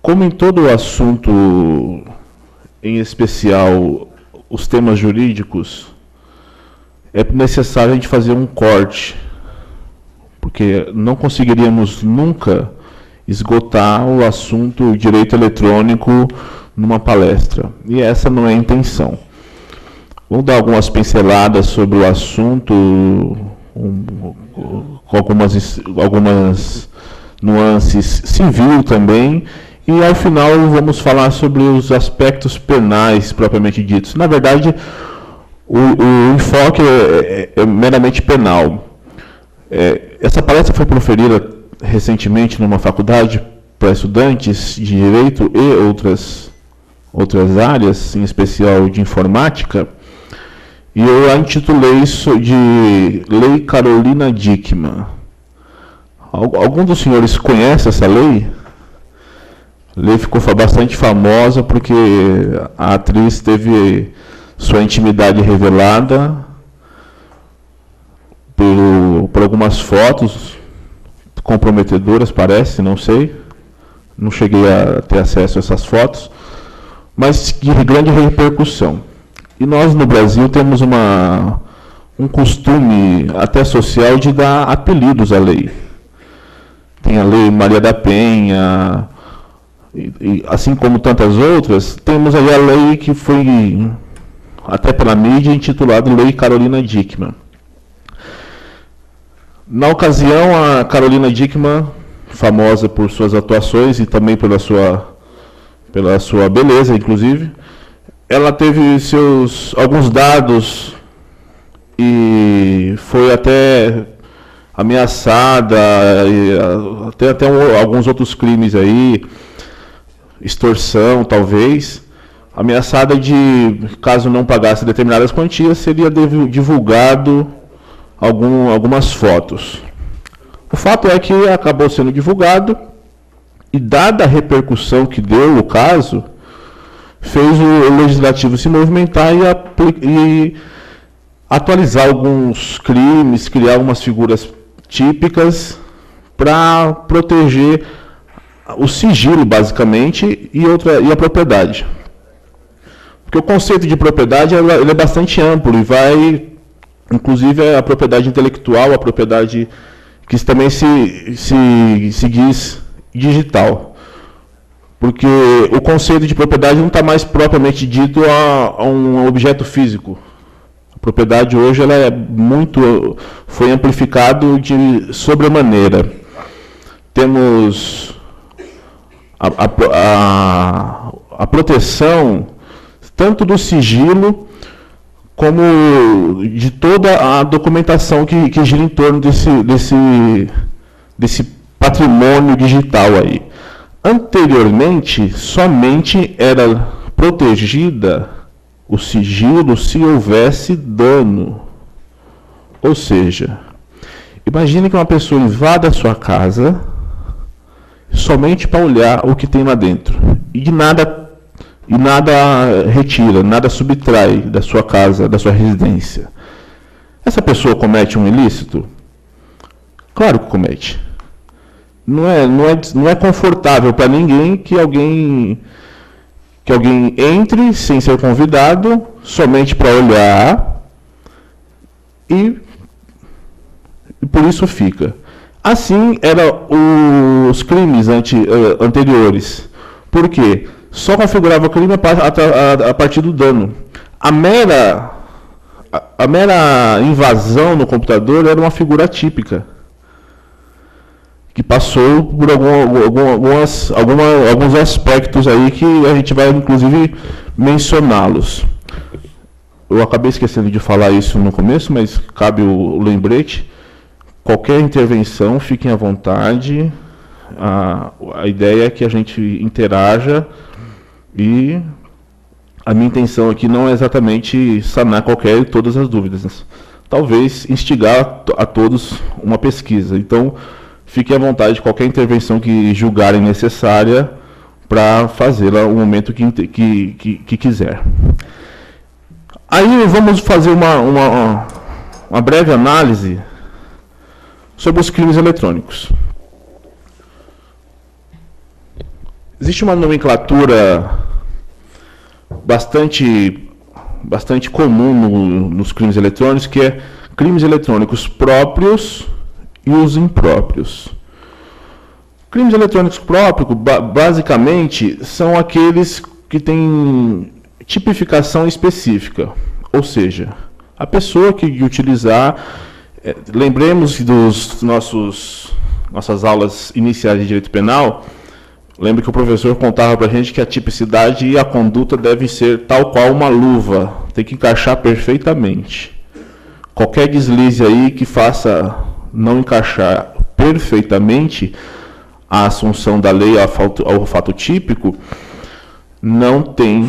Como em todo o assunto, em especial os temas jurídicos, é necessário a gente fazer um corte, porque não conseguiríamos nunca esgotar o assunto direito eletrônico numa palestra, e essa não é a intenção. Vamos dar algumas pinceladas sobre o assunto, com algumas nuances civil também, e ao final vamos falar sobre os aspectos penais propriamente ditos. Na verdade, o enfoque é meramente penal. Essa palestra foi proferida recentemente numa faculdade para estudantes de direito e outras áreas, em especial de informática, e eu a intitulei isso de Lei Carolina Dickmann. Algum dos senhores conhece essa lei? A lei ficou bastante famosa porque a atriz teve sua intimidade revelada por algumas fotos comprometedoras, parece, não sei. Não cheguei a ter acesso a essas fotos, mas de grande repercussão. E nós, no Brasil, temos um costume até social de dar apelidos à lei. Tem a Lei Maria da Penha, e assim como tantas outras, temos aí a lei que foi, até pela mídia, intitulada Lei Carolina Dickmann. Na ocasião, a Carolina Dickmann, famosa por suas atuações e também pela sua beleza, inclusive, ela teve alguns dados e foi até ameaçada, tem até alguns outros crimes aí, extorsão talvez, ameaçada de, caso não pagasse determinadas quantias, seria divulgado algumas fotos. O fato é que acabou sendo divulgado e, dada a repercussão que deu o caso, fez o legislativo se movimentar e atualizar alguns crimes, criar algumas figuras típicas para proteger o sigilo, basicamente, e a propriedade. Porque o conceito de propriedade ele é bastante amplo e vai, inclusive, a propriedade intelectual, a propriedade que também se diz digital. Porque o conceito de propriedade não está mais propriamente dito a um objeto físico. A propriedade hoje ela foi amplificado de sobremaneira. Temos a proteção tanto do sigilo como de toda a documentação que gira em torno desse patrimônio digital aí. Anteriormente, somente era protegida o sigilo se houvesse dano. Ou seja, imagine que uma pessoa invada a sua casa somente para olhar o que tem lá dentro e nada retira, nada subtrai da sua casa, da sua residência. Essa pessoa comete um ilícito? Claro que comete. Não é confortável para ninguém que alguém entre sem ser convidado, somente para olhar, e por isso fica. Assim eram os crimes anteriores. Por quê? Só configurava o crime a partir do dano. A mera invasão no computador era uma figura típica, que passou por alguns aspectos aí que a gente vai, inclusive, mencioná-los. Eu acabei esquecendo de falar isso no começo, mas cabe o lembrete. Qualquer intervenção, fiquem à vontade. A ideia é que a gente interaja e a minha intenção aqui não é exatamente sanar qualquer e todas as dúvidas. Talvez instigar a todos uma pesquisa. Então, fiquem à vontade, qualquer intervenção que julgarem necessária para fazê-la no momento que quiser. Aí vamos fazer uma breve análise sobre os crimes eletrônicos. Existe uma nomenclatura bastante comum nos crimes eletrônicos, que é crimes eletrônicos próprios e os impróprios. Crimes eletrônicos próprios, basicamente, são aqueles que têm tipificação específica, ou seja, a pessoa que utilizar, lembremos dos nossas aulas iniciais de direito penal, lembra que o professor contava para a gente que a tipicidade e a conduta devem ser tal qual uma luva, tem que encaixar perfeitamente. Qualquer deslize aí que faça não encaixar perfeitamente a assunção da lei ao fato típico, não tem,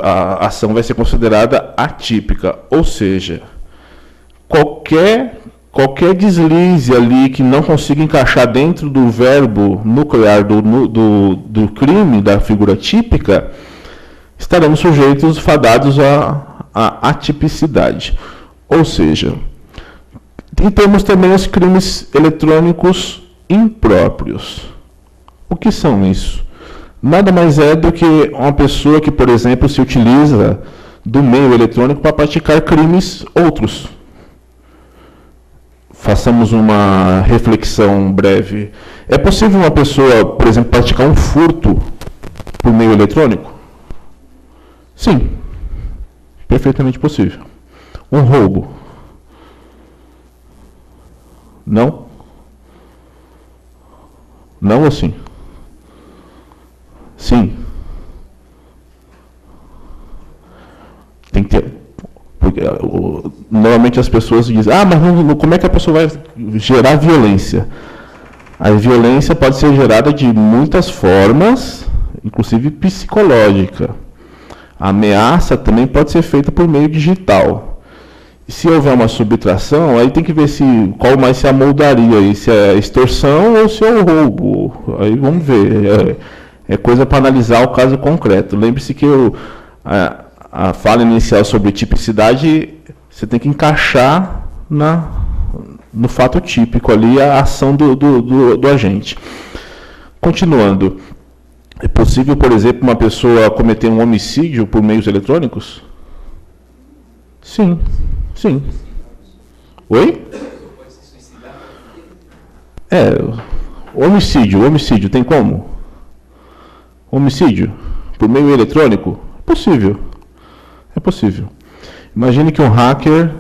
a ação vai ser considerada atípica, ou seja, qualquer deslize ali que não consiga encaixar dentro do verbo nuclear do crime, da figura típica, estaremos sujeitos, fadados à atipicidade. Ou seja, e temos também os crimes eletrônicos impróprios. O que são isso? Nada mais é do que uma pessoa que, por exemplo, se utiliza do meio eletrônico para praticar crimes outros. Façamos uma reflexão breve. É possível uma pessoa, por exemplo, praticar um furto por meio eletrônico? Sim, perfeitamente possível. Um roubo? Não? Não ou sim? Sim. Tem que ter. Porque, normalmente as pessoas dizem, mas como é que a pessoa vai gerar violência? A violência pode ser gerada de muitas formas, inclusive psicológica. A ameaça também pode ser feita por meio digital. E se houver uma subtração, aí tem que ver qual mais se amoldaria, se é extorsão ou se é o roubo. Aí vamos ver. É coisa para analisar o caso concreto. Lembre-se que a fala inicial sobre tipicidade, você tem que encaixar no fato típico ali a ação do agente. Continuando, é possível, por exemplo, uma pessoa cometer um homicídio por meios eletrônicos? Sim, sim. Oi? Homicídio, tem como? Homicídio por meio eletrônico? Possível. É possível. Imagine que um hacker,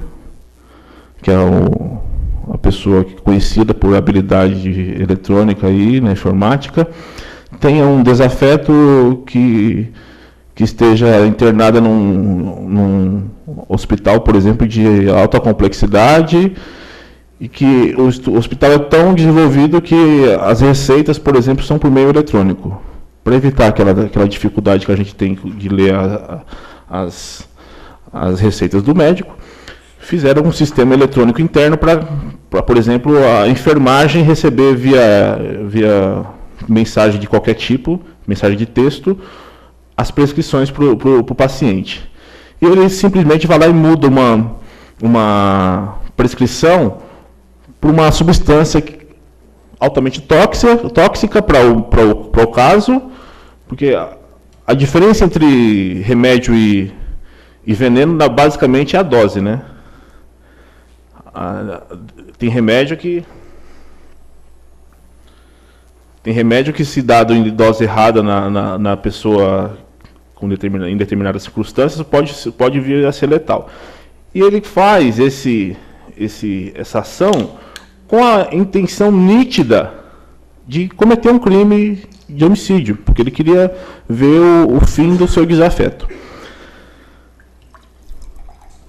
que é uma pessoa conhecida por habilidade eletrônica aí, na informática, tenha um desafeto que esteja internada num hospital, por exemplo, de alta complexidade, e que o hospital é tão desenvolvido que as receitas, por exemplo, são por meio eletrônico. Para evitar aquela dificuldade que a gente tem de ler as receitas do médico, fizeram um sistema eletrônico interno para, por exemplo, a enfermagem receber via mensagem de qualquer tipo, mensagem de texto, as prescrições para o paciente. E ele simplesmente vai lá e muda uma prescrição por uma substância altamente tóxica para o caso, porque a diferença entre remédio e veneno, basicamente, é a dose, né? Tem remédio que se dado em dose errada na pessoa em determinadas circunstâncias pode vir a ser letal. E ele faz essa ação com a intenção nítida de cometer um crime de homicídio, porque ele queria ver o fim do seu desafeto.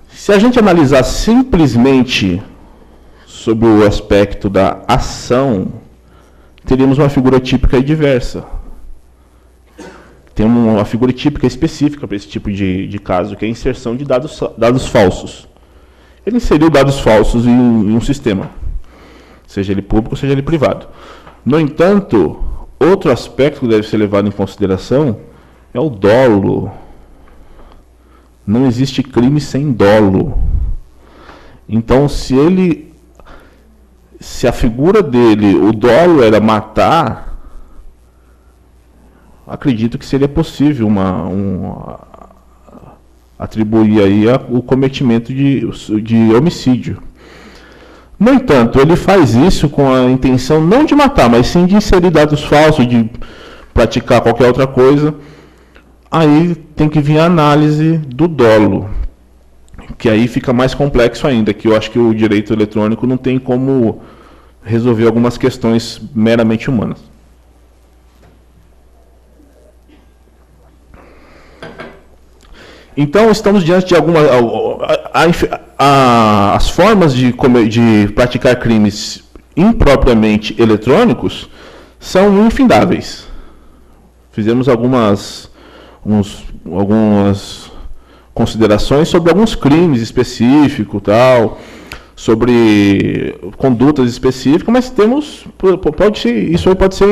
Se a gente analisar simplesmente sobre o aspecto da ação, teríamos uma figura típica e diversa. Tem uma figura típica específica para esse tipo de caso, que é a inserção de dados falsos. Ele inseriu dados falsos em um sistema, seja ele público, seja ele privado. No entanto, outro aspecto que deve ser levado em consideração é o dolo. Não existe crime sem dolo. Então, se a figura dele, o dolo era matar, acredito que seria possível atribuir aí o cometimento de homicídio. No entanto, ele faz isso com a intenção não de matar, mas sim de inserir dados falsos, de praticar qualquer outra coisa. Aí tem que vir a análise do dolo, que aí fica mais complexo ainda, que eu acho que o direito eletrônico não tem como resolver algumas questões meramente humanas. Então, estamos diante de algumas... As formas de praticar crimes impropriamente eletrônicos são infindáveis. Fizemos algumas considerações sobre alguns crimes específicos, sobre condutas específicas, mas isso aí pode ser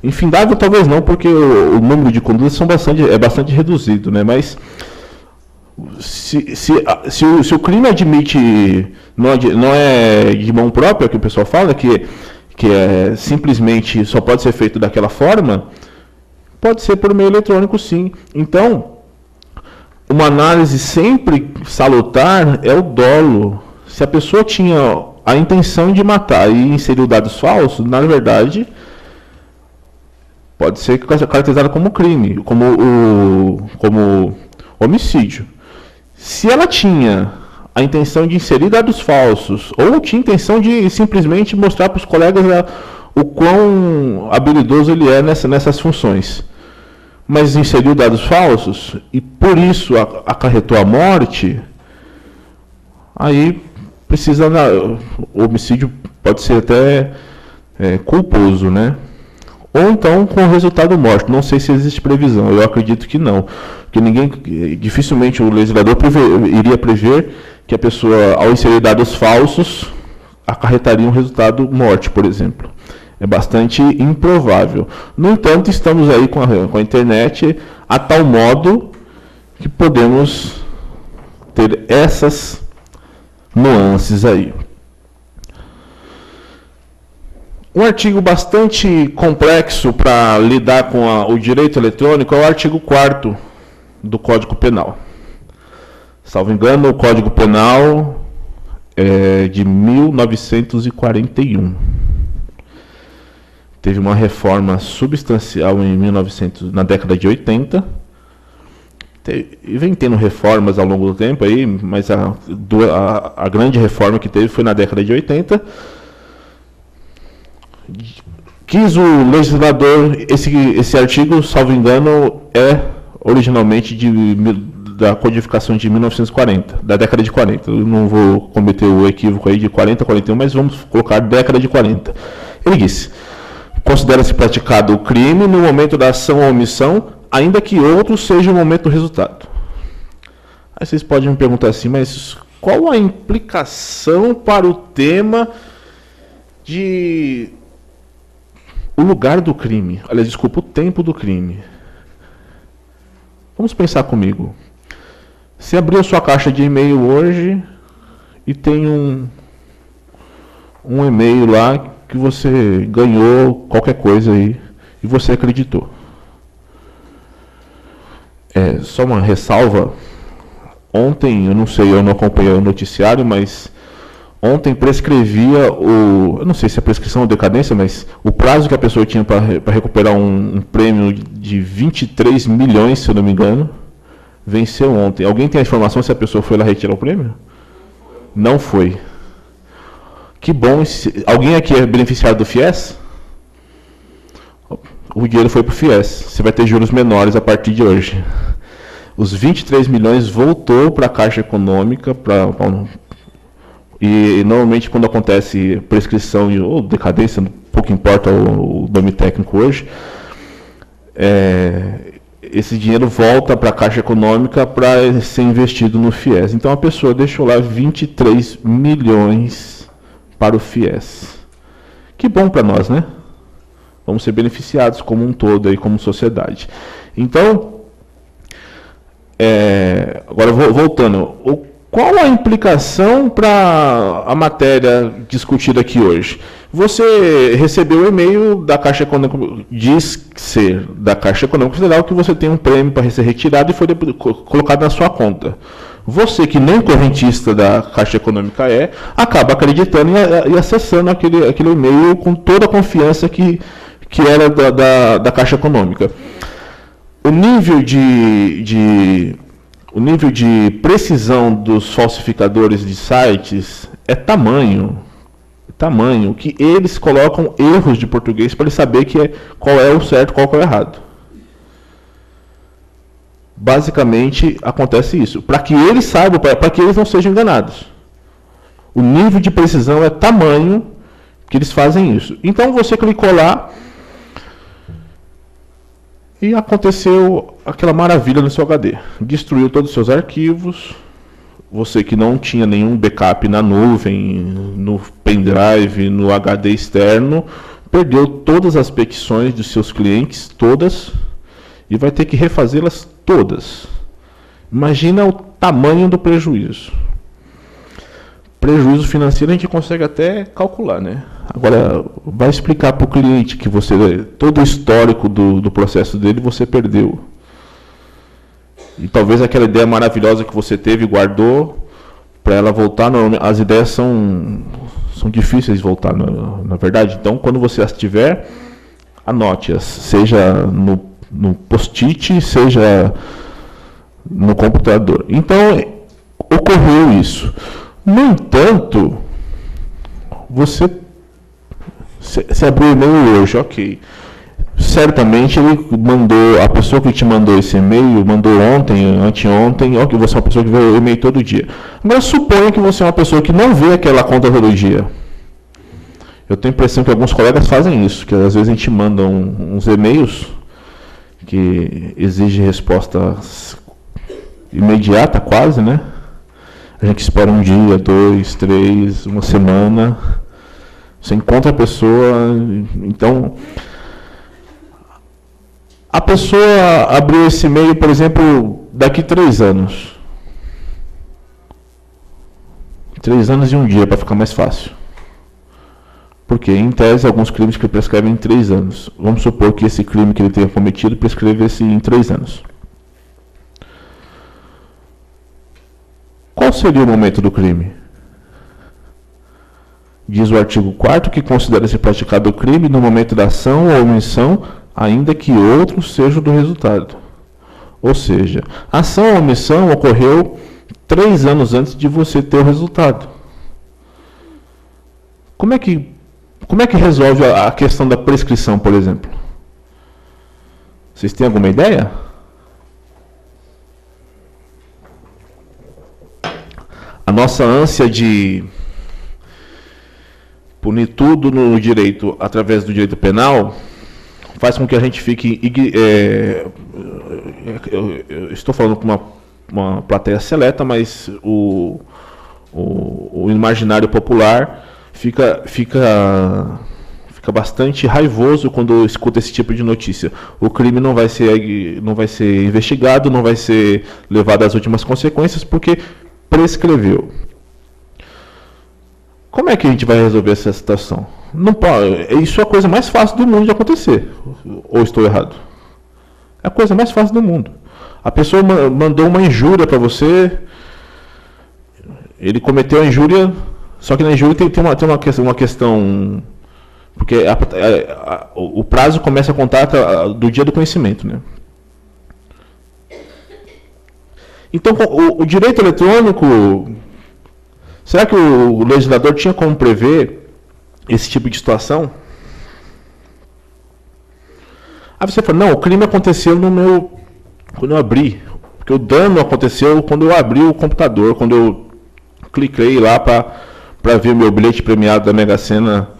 infindável, talvez não, porque o número de condutas é bastante reduzido, né? Mas se o crime admite, não é de mão própria, que o pessoal fala, que é simplesmente só pode ser feito daquela forma, pode ser por meio eletrônico, sim. Então, uma análise sempre salutar é o dolo. Se a pessoa tinha a intenção de matar e inseriu dados falsos, na verdade, pode ser caracterizada como crime, como homicídio. Se ela tinha a intenção de inserir dados falsos, ou tinha a intenção de simplesmente mostrar para os colegas o quão habilidoso ele é nessas funções, mas inseriu dados falsos e por isso acarretou a morte, aí o homicídio pode ser até culposo, né? Ou então com o resultado morte. Não sei se existe previsão, eu acredito que não. Porque dificilmente o legislador iria prever que a pessoa, ao inserir dados falsos, acarretaria um resultado morte, por exemplo. É bastante improvável. No entanto, estamos aí com a internet a tal modo que podemos ter essas nuances aí. Um artigo bastante complexo para lidar com o direito eletrônico é o artigo 4º do Código Penal. Salvo engano, o Código Penal é de 1941. Teve uma reforma substancial na década de 80. E vem tendo reformas ao longo do tempo aí, mas a grande reforma que teve foi na década de 80. Quis o legislador, esse artigo, salvo engano, é originalmente da codificação de 1940, da década de 40. Eu não vou cometer o equívoco aí de 40 a 41, mas vamos colocar década de 40. Ele disse: considera-se praticado o crime no momento da ação ou omissão, ainda que outro seja o momento do resultado. Aí vocês podem me perguntar assim, mas qual a implicação para o tema o lugar do crime? Aliás, desculpa, o tempo do crime. Vamos pensar comigo. Você abriu a sua caixa de e-mail hoje e tem um e-mail lá que você ganhou qualquer coisa aí e você acreditou. Só uma ressalva. Ontem, eu não sei, eu não acompanhei o noticiário, mas ontem prescrevia eu não sei se é prescrição ou decadência, mas o prazo que a pessoa tinha para recuperar um prêmio de 23 milhões, se eu não me engano, venceu ontem. Alguém tem a informação se a pessoa foi lá retirar o prêmio? Não foi. Que bom. Alguém aqui é beneficiário do FIES? O dinheiro foi para o FIES. Você vai ter juros menores a partir de hoje. Os 23 milhões voltou para a Caixa Econômica, e normalmente quando acontece prescrição ou decadência, pouco importa o nome técnico hoje, esse dinheiro volta para a Caixa Econômica para ser investido no FIES. Então a pessoa deixou lá 23 milhões para o FIES. Que bom para nós, né? Vamos ser beneficiados como um todo, aí, como sociedade. Então, agora voltando, qual a implicação para a matéria discutida aqui hoje? Você recebeu o e-mail da Caixa Econômica, diz ser da Caixa Econômica Federal, que você tem um prêmio para ser retirado e foi colocado na sua conta. Você, que nem correntista da Caixa Econômica acaba acreditando e acessando aquele e-mail com toda a confiança que era da Caixa Econômica. O nível de precisão dos falsificadores de sites é tamanho que eles colocam erros de português para ele saber qual é o certo, qual é o errado. Basicamente, acontece isso. Para que eles saibam, para que eles não sejam enganados. O nível de precisão é tamanho que eles fazem isso. Então, você clicou lá e aconteceu aquela maravilha no seu HD. Destruiu todos os seus arquivos. Você que não tinha nenhum backup na nuvem, no pendrive, no HD externo, perdeu todas as petições dos seus clientes, todas, e vai ter que refazê-las todas. Imagina o tamanho do prejuízo. Prejuízo financeiro a gente consegue até calcular, né? Agora, vai explicar para o cliente que todo o histórico do processo dele você perdeu. E talvez aquela ideia maravilhosa que você teve e guardou, para ela voltar, as ideias são difíceis de voltar, na verdade. Então, quando você as tiver, anote-as, seja no post-it, seja no computador. Então, ocorreu isso. No entanto, você abriu o e-mail hoje, ok. Certamente a pessoa que te mandou esse e-mail, mandou ontem, anteontem, que você é uma pessoa que vê o e-mail todo dia. Agora, suponha que você é uma pessoa que não vê aquela conta todo dia. Eu tenho a impressão que alguns colegas fazem isso, que às vezes a gente manda uns e-mails que exigem resposta imediata, quase, né? A gente espera um dia, 2, 3, uma semana. Você encontra a pessoa, então... A pessoa abriu esse e-mail, por exemplo, daqui 3 anos. 3 anos e um dia, para ficar mais fácil. Porque, em tese, alguns crimes que prescrevem em 3 anos. Vamos supor que esse crime que ele tenha cometido prescrevesse em 3 anos. Qual seria o momento do crime? Diz o artigo 4º que considera-se praticado o crime no momento da ação ou omissão, ainda que outro seja do resultado. Ou seja, a ação ou omissão ocorreu 3 anos antes de você ter o resultado. Como é que resolve a questão da prescrição, por exemplo? Vocês têm alguma ideia? A nossa ânsia de punir tudo no direito através do direito penal faz com que a gente fique... eu estou falando com uma plateia seleta, mas o imaginário popular fica bastante raivoso quando escuta esse tipo de notícia. O crime não vai ser investigado, não vai ser levado às últimas consequências, porque prescreveu. Como é que a gente vai resolver essa situação? Não pode, isso é a coisa mais fácil do mundo de acontecer. Ou estou errado? É a coisa mais fácil do mundo. A pessoa mandou uma injúria para você, ele cometeu a injúria, só que na injúria tem uma questão, porque o prazo começa a contar do dia do conhecimento, né? Então, o direito eletrônico, será que o legislador tinha como prever esse tipo de situação? Aí você fala, não, o crime aconteceu quando eu abri, porque o dano aconteceu quando eu abri o computador, quando eu cliquei lá para ver o meu bilhete premiado da Mega Sena,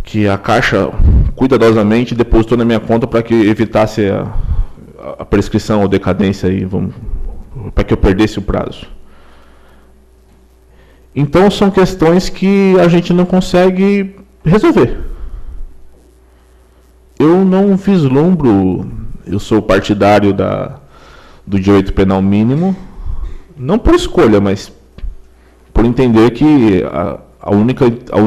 que a Caixa cuidadosamente depositou na minha conta para que evitasse a prescrição ou decadência aí, para que eu perdesse o prazo. Então são questões que a gente não consegue resolver. Eu não vislumbro, eu sou partidário do direito penal mínimo, não por escolha, mas por entender que a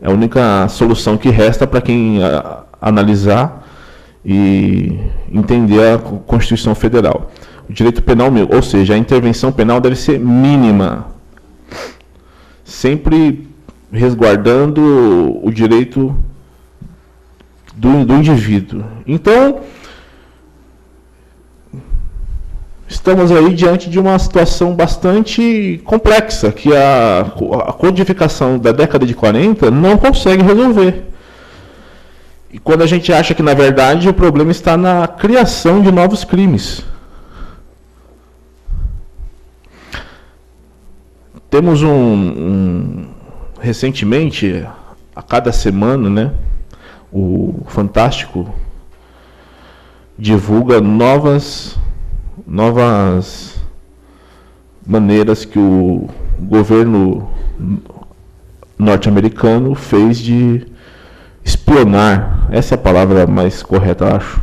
única solução que resta para quem analisar e entender a Constituição Federal. O direito penal, ou seja, a intervenção penal deve ser mínima, sempre resguardando o direito do indivíduo. Então, estamos aí diante de uma situação bastante complexa, que a codificação da década de 40 não consegue resolver. E quando a gente acha que, na verdade, o problema está na criação de novos crimes. Temos recentemente, a cada semana, né, o Fantástico divulga novas maneiras que o governo norte-americano fez de espionar, essa é a palavra mais correta, acho,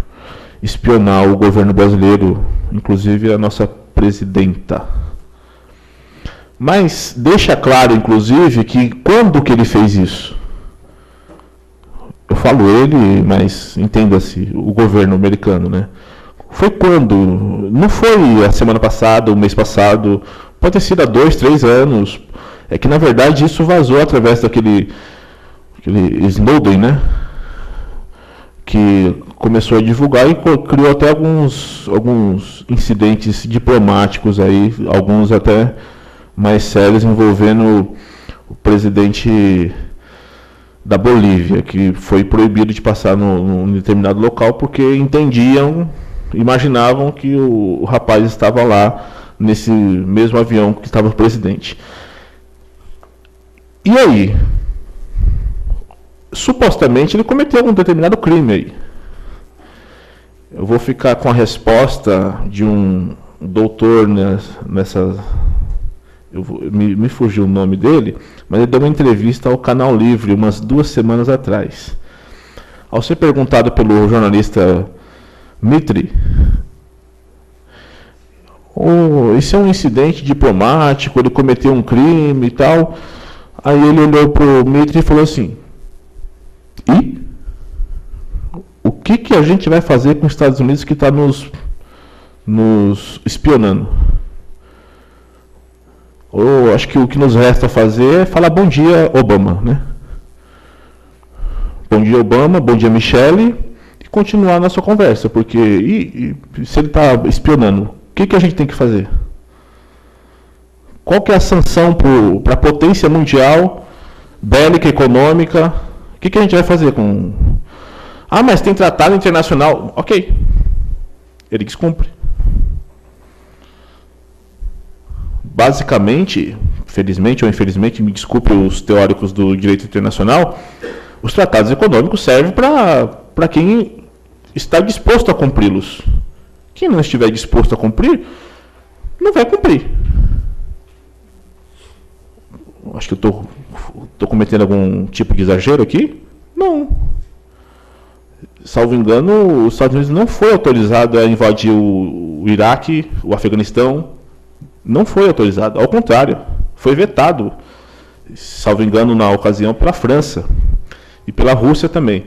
espionar o governo brasileiro, inclusive a nossa presidenta. Mas deixa claro, inclusive, que quando que ele fez isso? Eu falo ele, mas entenda-se, o governo americano, né? Foi quando? Não foi a semana passada, o mês passado, pode ter sido há 2, 3 anos. É que, na verdade, isso vazou através daquele Snowden, né? Que começou a divulgar e criou até alguns incidentes diplomáticos aí, alguns até mais sérios, envolvendo o presidente da Bolívia, que foi proibido de passar num determinado local porque imaginavam que o rapaz estava lá nesse mesmo avião que estava o presidente. E aí? Supostamente ele cometeu algum determinado crime aí. Eu vou ficar com a resposta de um doutor nessa... me fugiu o nome dele, mas ele deu uma entrevista ao Canal Livre umas 2 semanas atrás. Ao ser perguntado pelo jornalista Mitri, esse é um incidente diplomático, ele cometeu um crime e tal. Aí ele olhou para o Mitri e falou assim: e o que a gente vai fazer com os Estados Unidos que está nos espionando? Ou acho que o que nos resta fazer é falar bom dia, Obama, né? Bom dia, Obama, bom dia, Michele, e continuar a nossa conversa, porque se ele está espionando, o que a gente tem que fazer? Qual que é a sanção para a potência mundial, bélica, econômica? O que a gente vai fazer com... Ah, mas tem tratado internacional. Ok. Ele descumpre. Basicamente, felizmente ou infelizmente, me desculpe os teóricos do direito internacional, os tratados econômicos servem para quem está disposto a cumpri-los. Quem não estiver disposto a cumprir, não vai cumprir. Acho que eu estou cometendo algum tipo de exagero aqui? Não. Salvo engano, os Estados Unidos não foi autorizado a invadir o Iraque, o Afeganistão. Não foi autorizado, ao contrário, foi vetado, salvo engano, na ocasião, pela França e pela Rússia também.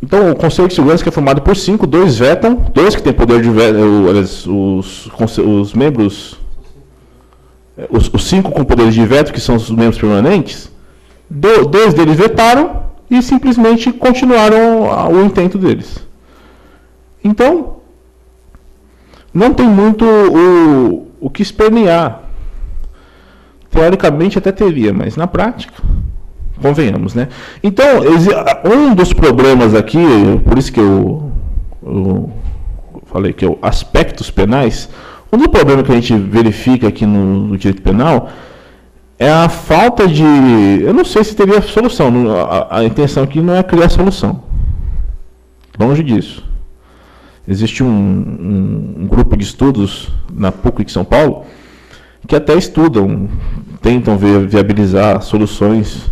Então, o Conselho de Segurança, que é formado por 5, 2 vetam, 2 que têm poder de veto, os membros, os 5 com poderes de veto, que são os membros permanentes, 2 deles vetaram e simplesmente continuaram o intento deles. Então, não tem muito o que espernear. Teoricamente até teria, mas na prática, convenhamos, né? Então, um dos problemas aqui, por isso que eu falei que é o aspectos penais, um dos problemas que a gente verifica aqui no direito penal é a falta de... Eu não sei se teria solução, a intenção aqui não é criar solução. Longe disso. Existe um grupo de estudos na PUC de São Paulo que até estudam, tentam viabilizar soluções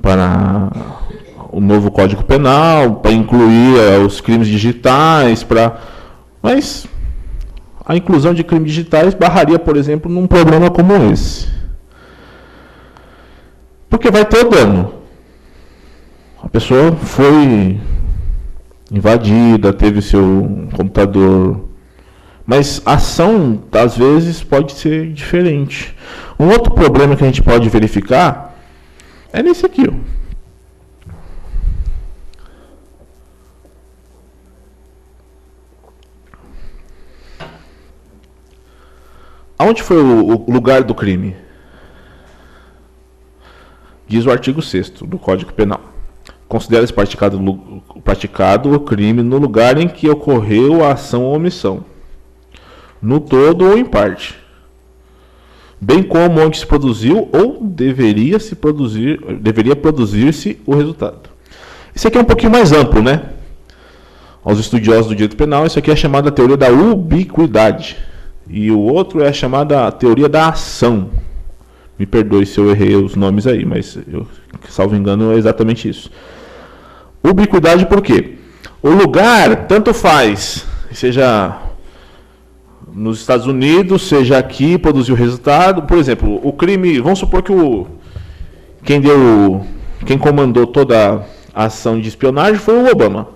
para o novo Código Penal, para incluir os crimes digitais, mas a inclusão de crimes digitais barraria, por exemplo, num problema como esse. Porque vai ter dano. A pessoa foi invadida, teve seu computador. Mas a ação, às vezes, pode ser diferente. Um outro problema que a gente pode verificar é nesse aqui, ó. Aonde foi o lugar do crime? Diz o artigo 6º do Código Penal. Considera-se praticado o crime no lugar em que ocorreu a ação ou omissão, no todo ou em parte, bem como onde se produziu ou deveria produzir-se o resultado. Isso aqui é um pouquinho mais amplo, né? Aos estudiosos do direito penal, isso aqui é chamada teoria da ubiquidade. E o outro é a chamada teoria da ação. Me perdoe se eu errei os nomes aí, mas eu, salvo engano, é exatamente isso. Ubiquidade por quê? O lugar, tanto faz, seja nos Estados Unidos, seja aqui, produziu o resultado. Por exemplo, o crime, vamos supor que quem comandou toda a ação de espionagem foi o Obama.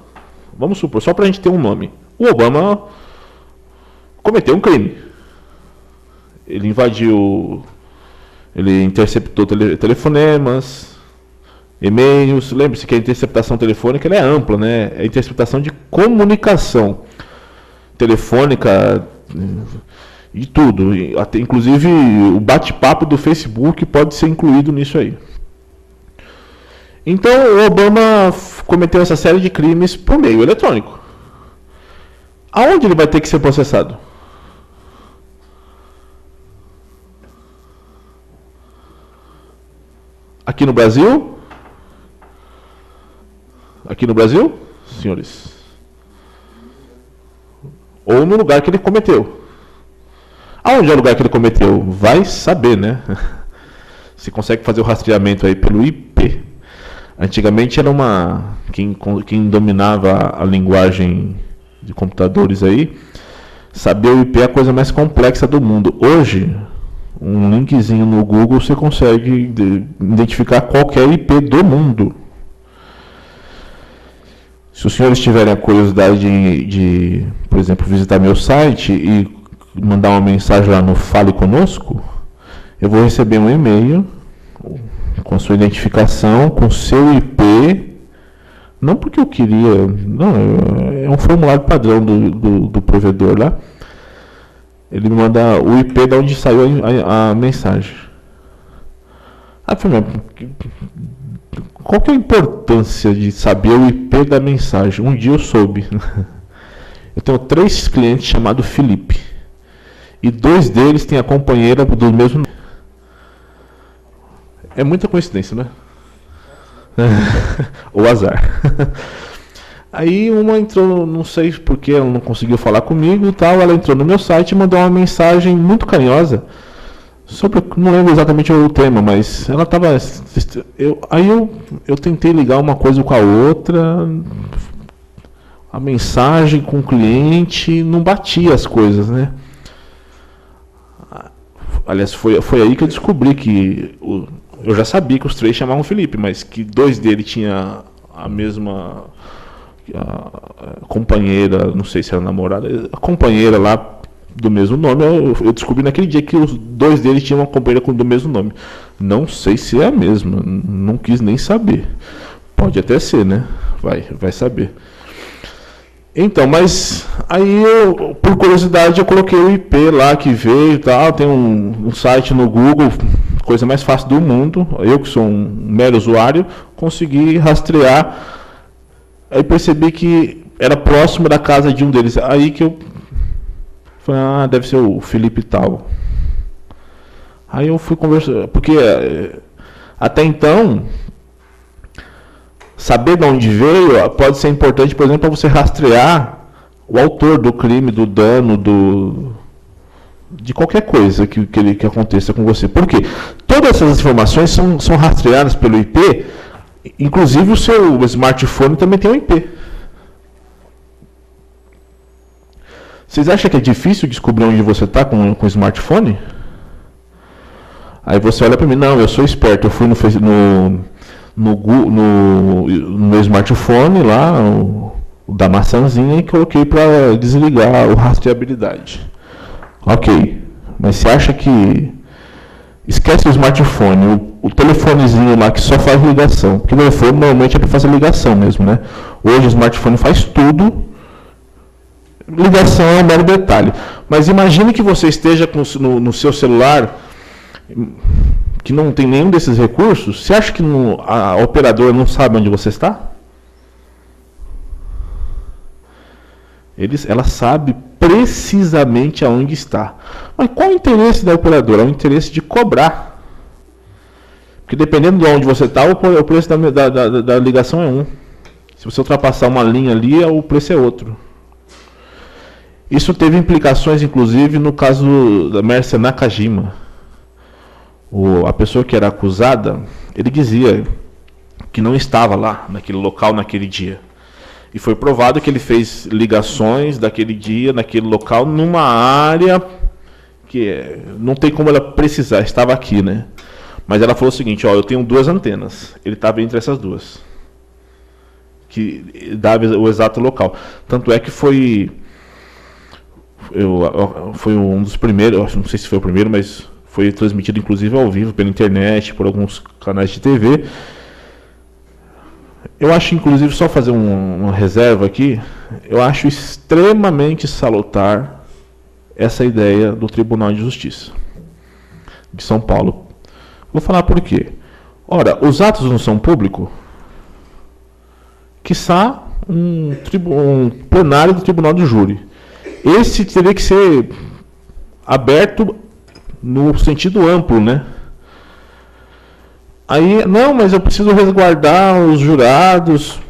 Vamos supor, só para a gente ter um nome. O Obama cometeu um crime. Ele invadiu, ele interceptou telefonemas, e-mails. Lembre-se que a interceptação telefônica ela é ampla, né? É a interceptação de comunicação telefônica e tudo. Até, inclusive, o bate-papo do Facebook pode ser incluído nisso aí. Então, o Obama cometeu essa série de crimes por meio eletrônico. Aonde ele vai ter que ser processado? Aqui no Brasil? Aqui no Brasil, senhores? Ou no lugar que ele cometeu? Aonde é o lugar que ele cometeu? Vai saber, né? Você consegue fazer o rastreamento aí pelo IP. Antigamente era quem dominava a linguagem de computadores aí, saber o IP é a coisa mais complexa do mundo. Hoje, um linkzinho no Google você consegue identificar qualquer IP do mundo. Se os senhores tiverem a curiosidade de, por exemplo, visitar meu site e mandar uma mensagem lá no Fale Conosco, eu vou receber um e-mail com sua identificação, com seu IP. Não porque eu queria, não, é um formulário padrão do provedor lá. Ele me manda o IP de onde saiu a mensagem. Aí eu falei, qual que é a importância de saber o IP da mensagem? Um dia eu soube. Eu tenho 3 clientes chamados Felipe. E 2 deles têm a companheira do mesmo nome. É muita coincidência, né? Ou azar. Aí uma entrou, não sei porque ela não conseguiu falar comigo e tal, ela entrou no meu site e mandou uma mensagem muito carinhosa sobre, não lembro exatamente o tema, mas ela estava, eu tentei ligar uma coisa com a outra, a mensagem com o cliente, não batia as coisas, né? Aliás, foi aí que eu descobri que eu já sabia que os 3 chamavam Felipe, mas que 2 deles tinham a mesma companheira, não sei se era namorada, a companheira lá do mesmo nome. Eu descobri naquele dia que os 2 deles tinham uma companheira do mesmo nome. Não sei se é a mesma, não quis nem saber. Pode até ser, né? Vai saber. Então, mas aí eu, por curiosidade, eu coloquei o IP lá que veio e tal. Tem um site no Google, coisa mais fácil do mundo. Eu que sou um mero usuário, consegui rastrear. Aí percebi que era próximo da casa de um deles. Aí que eu falei, deve ser o Felipe tal. Aí eu fui conversar, porque até então, saber de onde veio pode ser importante, por exemplo, para você rastrear o autor do crime, do dano, de qualquer coisa que aconteça com você. Por quê? Todas essas informações são rastreadas pelo IP. Inclusive o seu smartphone também tem um IP. Vocês acham que é difícil descobrir onde você está com o smartphone? Aí você olha para mim, não, eu sou esperto, eu fui no meu smartphone lá, o da maçãzinha, e coloquei para desligar o rastreabilidade. Ok, mas você acha que... Esquece o smartphone, o telefonezinho lá que só faz ligação, porque o telefone normalmente é para fazer ligação mesmo, né? Hoje o smartphone faz tudo, ligação é um mero detalhe. Mas imagine que você esteja no seu celular, que não tem nenhum desses recursos, você acha que a operadora não sabe onde você está? Ela sabe precisamente aonde está. Mas qual o interesse da operadora? É o interesse de cobrar. Porque dependendo de onde você está, o preço da ligação é um. Se você ultrapassar uma linha ali, o preço é outro. Isso teve implicações, inclusive, no caso da Mércia Nakajima. A pessoa que era acusada, ele dizia que não estava lá, naquele local, naquele dia. E foi provado que ele fez ligações daquele dia, naquele local, numa área que não tem como ela precisar, estava aqui, né? Mas ela falou o seguinte, eu tenho 2 antenas, ele estava entre essas 2, que dava o exato local. Tanto é que foi um dos primeiros, não sei se foi o primeiro, mas foi transmitido inclusive ao vivo pela internet, por alguns canais de TV. Eu acho, inclusive, só fazer uma reserva aqui, eu acho extremamente salutar essa ideia do Tribunal de Justiça de São Paulo. Vou falar por quê. Ora, os atos não são públicos? Quiçá um plenário do Tribunal de Júri. Esse teria que ser aberto no sentido amplo, né? Aí, não, mas eu preciso resguardar os jurados.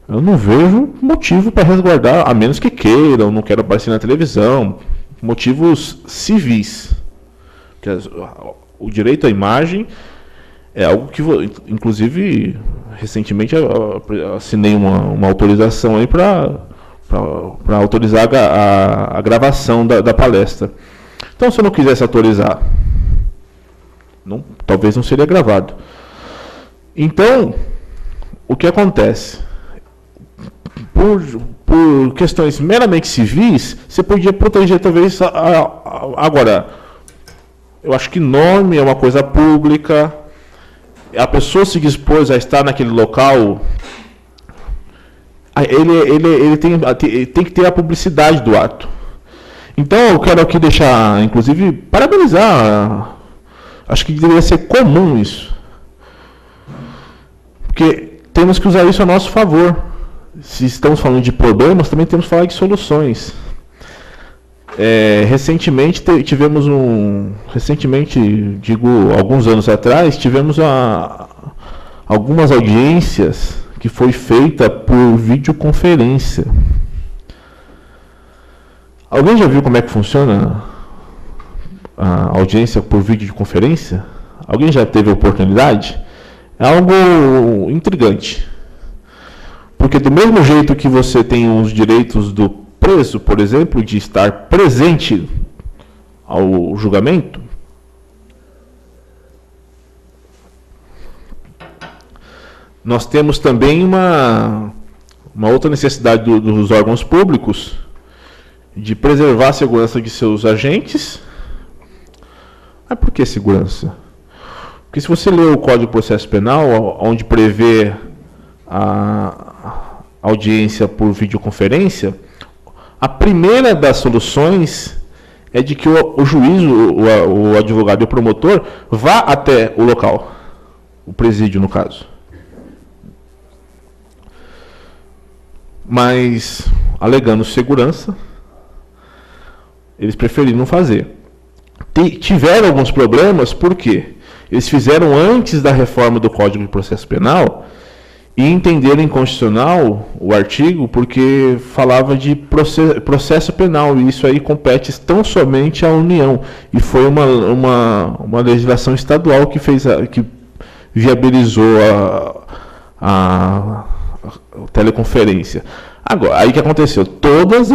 Eu não vejo motivo para resguardar, a menos que queiram, não quero aparecer na televisão. Motivos civis. Porque o direito à imagem é algo que, inclusive, recentemente assinei uma autorização aí para autorizar a gravação da palestra. Então, se eu não quisesse autorizar, talvez não seria gravado. Então, o que acontece? Por questões meramente civis, você podia proteger talvez agora. Eu acho que nome é uma coisa pública. A pessoa se dispôs a estar naquele local, ele tem que ter a publicidade do ato. Então, eu quero aqui deixar, inclusive, parabenizar. Acho que deveria ser comum isso. Porque temos que usar isso a nosso favor. Se estamos falando de problemas, também temos que falar de soluções. Recentemente, digo, alguns anos atrás, tivemos algumas audiências que foi feita por videoconferência. Alguém já viu como é que funciona a audiência por videoconferência? Alguém já teve a oportunidade? É algo intrigante. Porque do mesmo jeito que você tem os direitos do preso, por exemplo, de estar presente ao julgamento, nós temos também uma outra necessidade dos órgãos públicos de preservar a segurança de seus agentes. Mas por que segurança? Porque se você ler o Código de Processo Penal, onde prevê a audiência por videoconferência, a primeira das soluções é de que o juiz, o advogado e o promotor vá até o local, o presídio no caso. Mas, alegando segurança, eles preferiram não fazer. Tiveram alguns problemas, por quê? Eles fizeram antes da reforma do Código de Processo Penal e entenderam inconstitucional o artigo porque falava de processo penal, e isso aí compete tão somente à União. E foi uma legislação estadual que viabilizou a teleconferência. Agora, aí o que aconteceu? Todas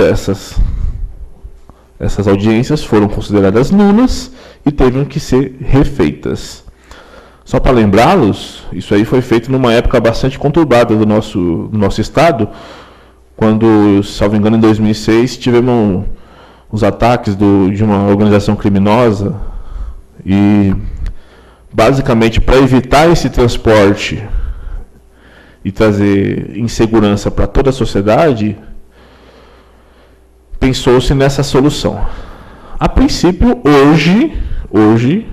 essas audiências foram consideradas nulas e teve que ser refeitas. Só para lembrá-los, isso aí foi feito numa época bastante conturbada do nosso estado, quando, salvo engano, em 2006, tivemos os ataques de uma organização criminosa e, basicamente, para evitar esse transporte e trazer insegurança para toda a sociedade, pensou-se nessa solução. A princípio, hoje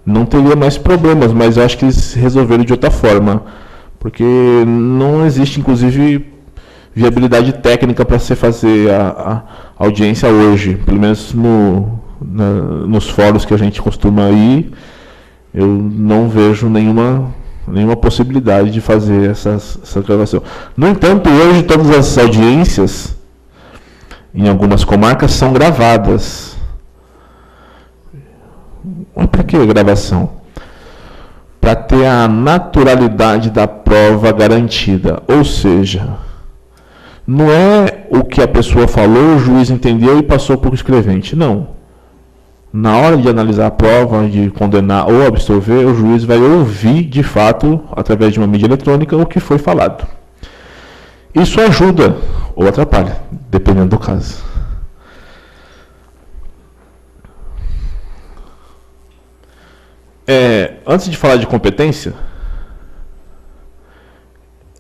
não teria mais problemas, mas eu acho que eles resolveram de outra forma, porque não existe, inclusive, viabilidade técnica para se fazer a audiência hoje, pelo menos nos fóruns que a gente costuma ir, eu não vejo nenhuma possibilidade de fazer essa gravação. No entanto, hoje todas as audiências em algumas comarcas são gravadas. Mas para que gravação? Para ter a naturalidade da prova garantida. Ou seja, não é o que a pessoa falou, o juiz entendeu e passou para o escrevente. Não. Na hora de analisar a prova, de condenar ou absolver, o juiz vai ouvir, de fato, através de uma mídia eletrônica, o que foi falado. Isso ajuda ou atrapalha, dependendo do caso. Antes de falar de competência,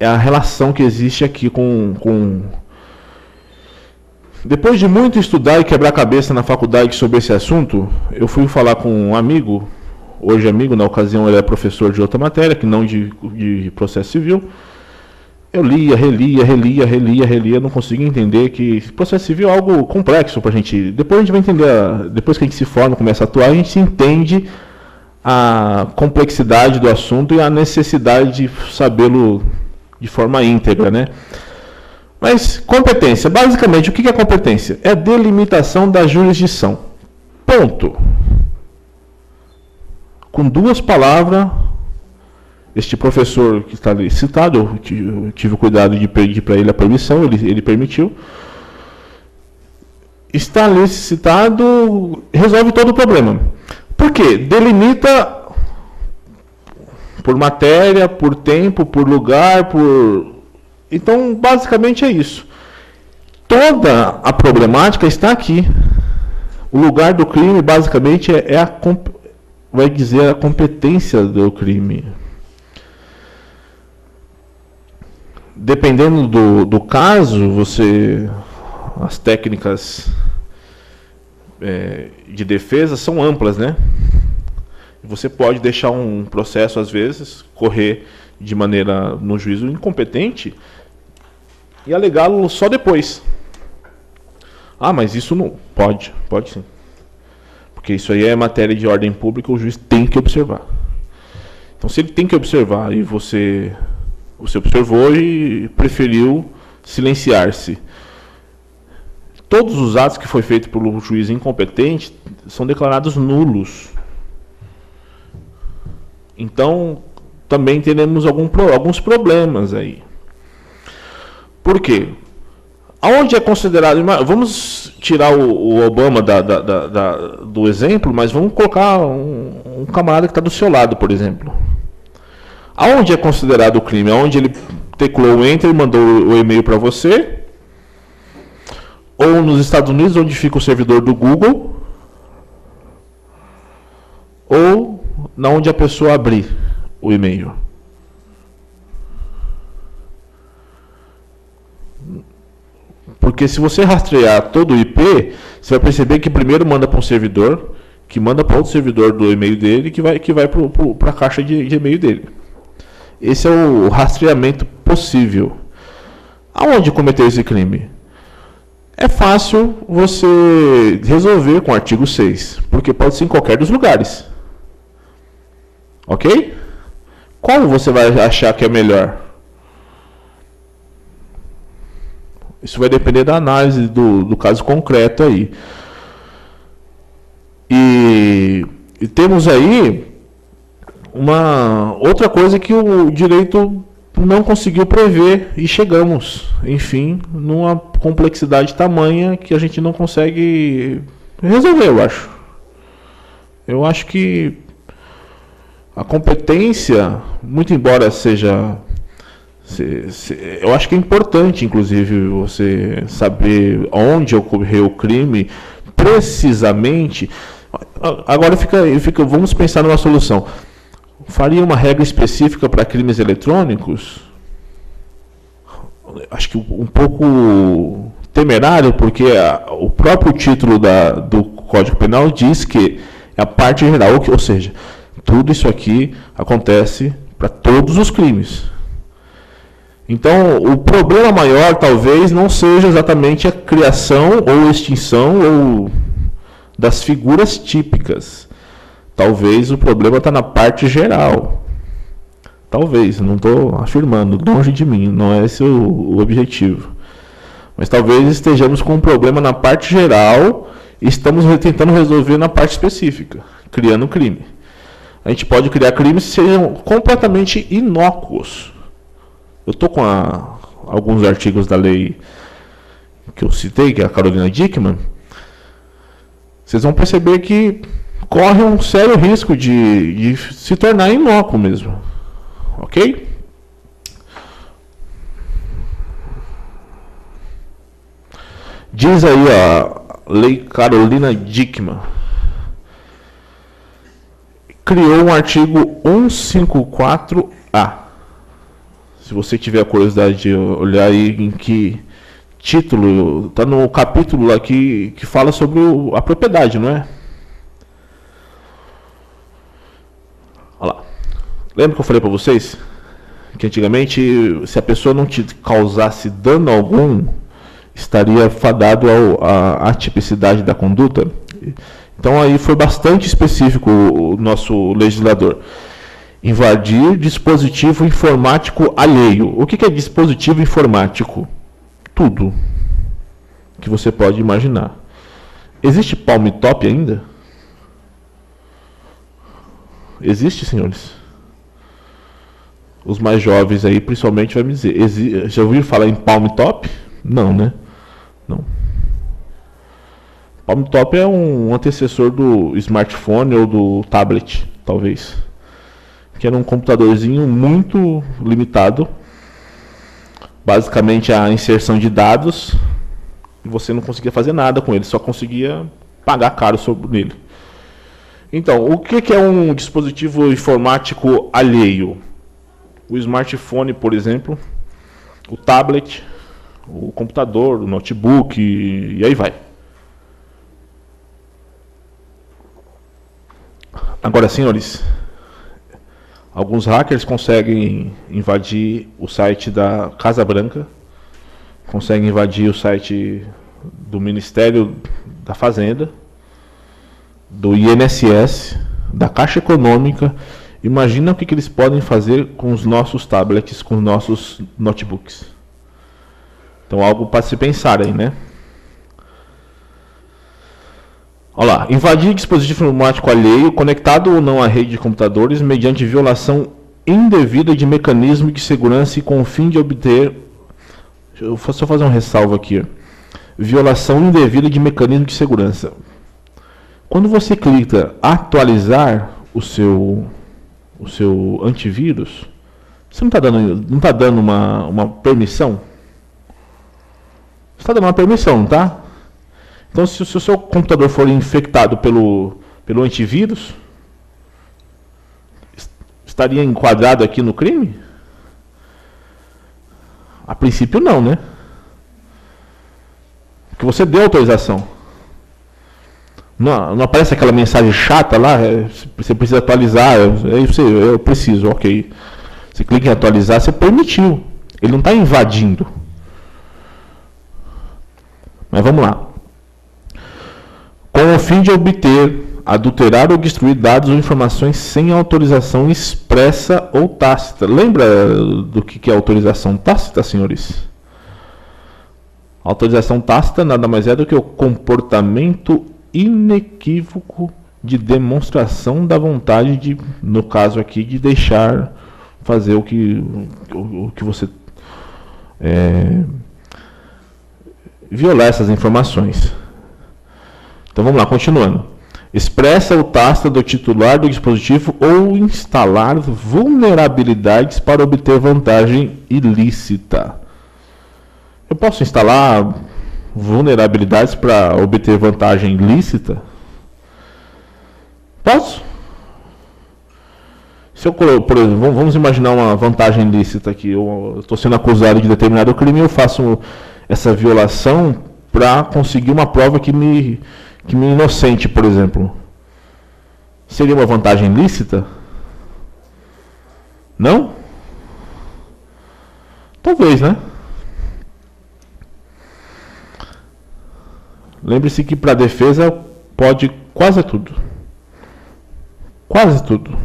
é a relação que existe aqui com... Depois de muito estudar e quebrar a cabeça na faculdade sobre esse assunto, eu fui falar com um amigo, hoje amigo, na ocasião ele é professor de outra matéria, que não de processo civil. Eu relia, não conseguia entender que processo civil é algo complexo para a gente... Depois a gente vai entender, depois que a gente se forma, começa a atuar, a gente entende a complexidade do assunto e a necessidade de sabê-lo de forma íntegra, né? Mas competência, basicamente, o que é competência? É delimitação da jurisdição. Ponto. Com duas palavras, este professor que está ali citado, eu tive o cuidado de pedir para ele a permissão, ele permitiu. Está ali citado, resolve todo o problema. Por quê? Delimita por matéria, por tempo, por lugar, por... Então, basicamente é isso. Toda a problemática está aqui. O lugar do crime, basicamente, vai dizer a competência do crime. Dependendo do caso, as técnicas de defesa são amplas, né? Você pode deixar um processo, às vezes, correr de maneira no juízo incompetente e alegá-lo só depois. Ah, mas isso não pode sim. Porque isso aí é matéria de ordem pública, o juiz tem que observar. Então, se ele tem que observar e você observou e preferiu silenciar-se, todos os atos que foi feito pelo juiz incompetente são declarados nulos. Então, também teremos alguns problemas aí. Por quê? Aonde é considerado... Vamos tirar o Obama do exemplo, mas vamos colocar um camarada que está do seu lado, por exemplo. Aonde é considerado o crime? Aonde ele teclou o Enter e mandou o e-mail para você? Ou nos Estados Unidos, onde fica o servidor do Google? Ou na onde a pessoa abrir o e-mail? Porque se você rastrear todo o IP, você vai perceber que primeiro manda para um servidor, que manda para outro servidor do e-mail dele, que vai para a caixa de e-mail dele. Esse é o rastreamento possível. Aonde cometeu esse crime? É fácil você resolver com o artigo 6, porque pode ser em qualquer dos lugares. Ok? Qual você vai achar que é melhor? Isso vai depender da análise do caso concreto aí. E temos aí uma outra coisa que o direito não conseguiu prever e chegamos, enfim, numa complexidade tamanha que a gente não consegue resolver, eu acho. Eu acho que a competência, muito embora seja... eu acho que é importante, inclusive, você saber onde ocorreu o crime, precisamente. Agora vamos pensar numa solução. Faria uma regra específica para crimes eletrônicos? Acho que um pouco temerário, porque o próprio título do Código Penal diz que é a parte geral, ou seja, tudo isso aqui acontece para todos os crimes. Então, o problema maior talvez não seja exatamente a criação ou extinção ou das figuras típicas. Talvez o problema está na parte geral. Talvez, não estou afirmando, longe de mim, não é esse o objetivo. Mas talvez estejamos com um problema na parte geral e estamos tentando resolver na parte específica, criando crime. A gente pode criar crimes que sejam completamente inócuos. Eu estou com alguns artigos da lei que eu citei, que é a Carolina Dickmann. Vocês vão perceber que corre um sério risco de se tornar inócuo mesmo. Ok? Diz aí a lei Carolina Dickmann. Criou um artigo 154A. Se você tiver a curiosidade de olhar aí em que título, está no capítulo aqui que fala sobre a propriedade, não é? Olha lá. Lembra que eu falei para vocês que antigamente, se a pessoa não te causasse dano algum, estaria fadado à atipicidade da conduta? Então aí foi bastante específico o nosso legislador. Invadir dispositivo informático alheio. O que é dispositivo informático? Tudo que você pode imaginar. Existe Palm Top ainda? Existe, senhores? Os mais jovens aí, principalmente, vai me dizer. Já ouviram falar em Palm Top? Não, né? Não. Palm Top é um antecessor do smartphone ou do tablet, talvez. Que era um computadorzinho muito limitado. Basicamente a inserção de dados. E você não conseguia fazer nada com ele, só conseguia pagar caro sobre ele. Então, o que é um dispositivo informático alheio? O smartphone, por exemplo, o tablet, o computador, o notebook e aí vai. Agora, senhores, alguns hackers conseguem invadir o site da Casa Branca, conseguem invadir o site do Ministério da Fazenda, do INSS, da Caixa Econômica. Imagina o que eles podem fazer com os nossos tablets, com os nossos notebooks. Então, algo para se pensar aí, né? Olha lá, invadir dispositivo informático alheio, conectado ou não à rede de computadores, mediante violação indevida de mecanismo de segurança e com o fim de obter... Eu vou só fazer um ressalvo aqui. Violação indevida de mecanismo de segurança. Quando você clica atualizar o seu antivírus, você não está dando uma permissão? Você está dando uma permissão, não está? Então, se o seu computador for infectado pelo antivírus, estaria enquadrado aqui no crime? A princípio não, né? Porque você deu autorização. Não aparece aquela mensagem chata lá, você precisa atualizar, eu preciso, ok. Você clica em atualizar, você permitiu. Ele não está invadindo. Mas vamos lá. Com o fim de obter, adulterar ou destruir dados ou informações sem autorização expressa ou tácita. Lembra do que é autorização tácita, senhores? Autorização tácita nada mais é do que o comportamento inequívoco de demonstração da vontade de, no caso aqui, de deixar fazer o que você violar essas informações. Então vamos lá, continuando. expressa ou tácita do titular do dispositivo ou instalar vulnerabilidades para obter vantagem ilícita. Eu posso instalar vulnerabilidades para obter vantagem ilícita? Posso? Se eu, por exemplo, vamos imaginar uma vantagem ilícita aqui. Eu estou sendo acusado de determinado crime e eu faço essa violação para conseguir uma prova que me inocente, por exemplo. Seria uma vantagem ilícita? Não? Talvez, né? Lembre-se que para a defesa pode quase tudo. Quase tudo.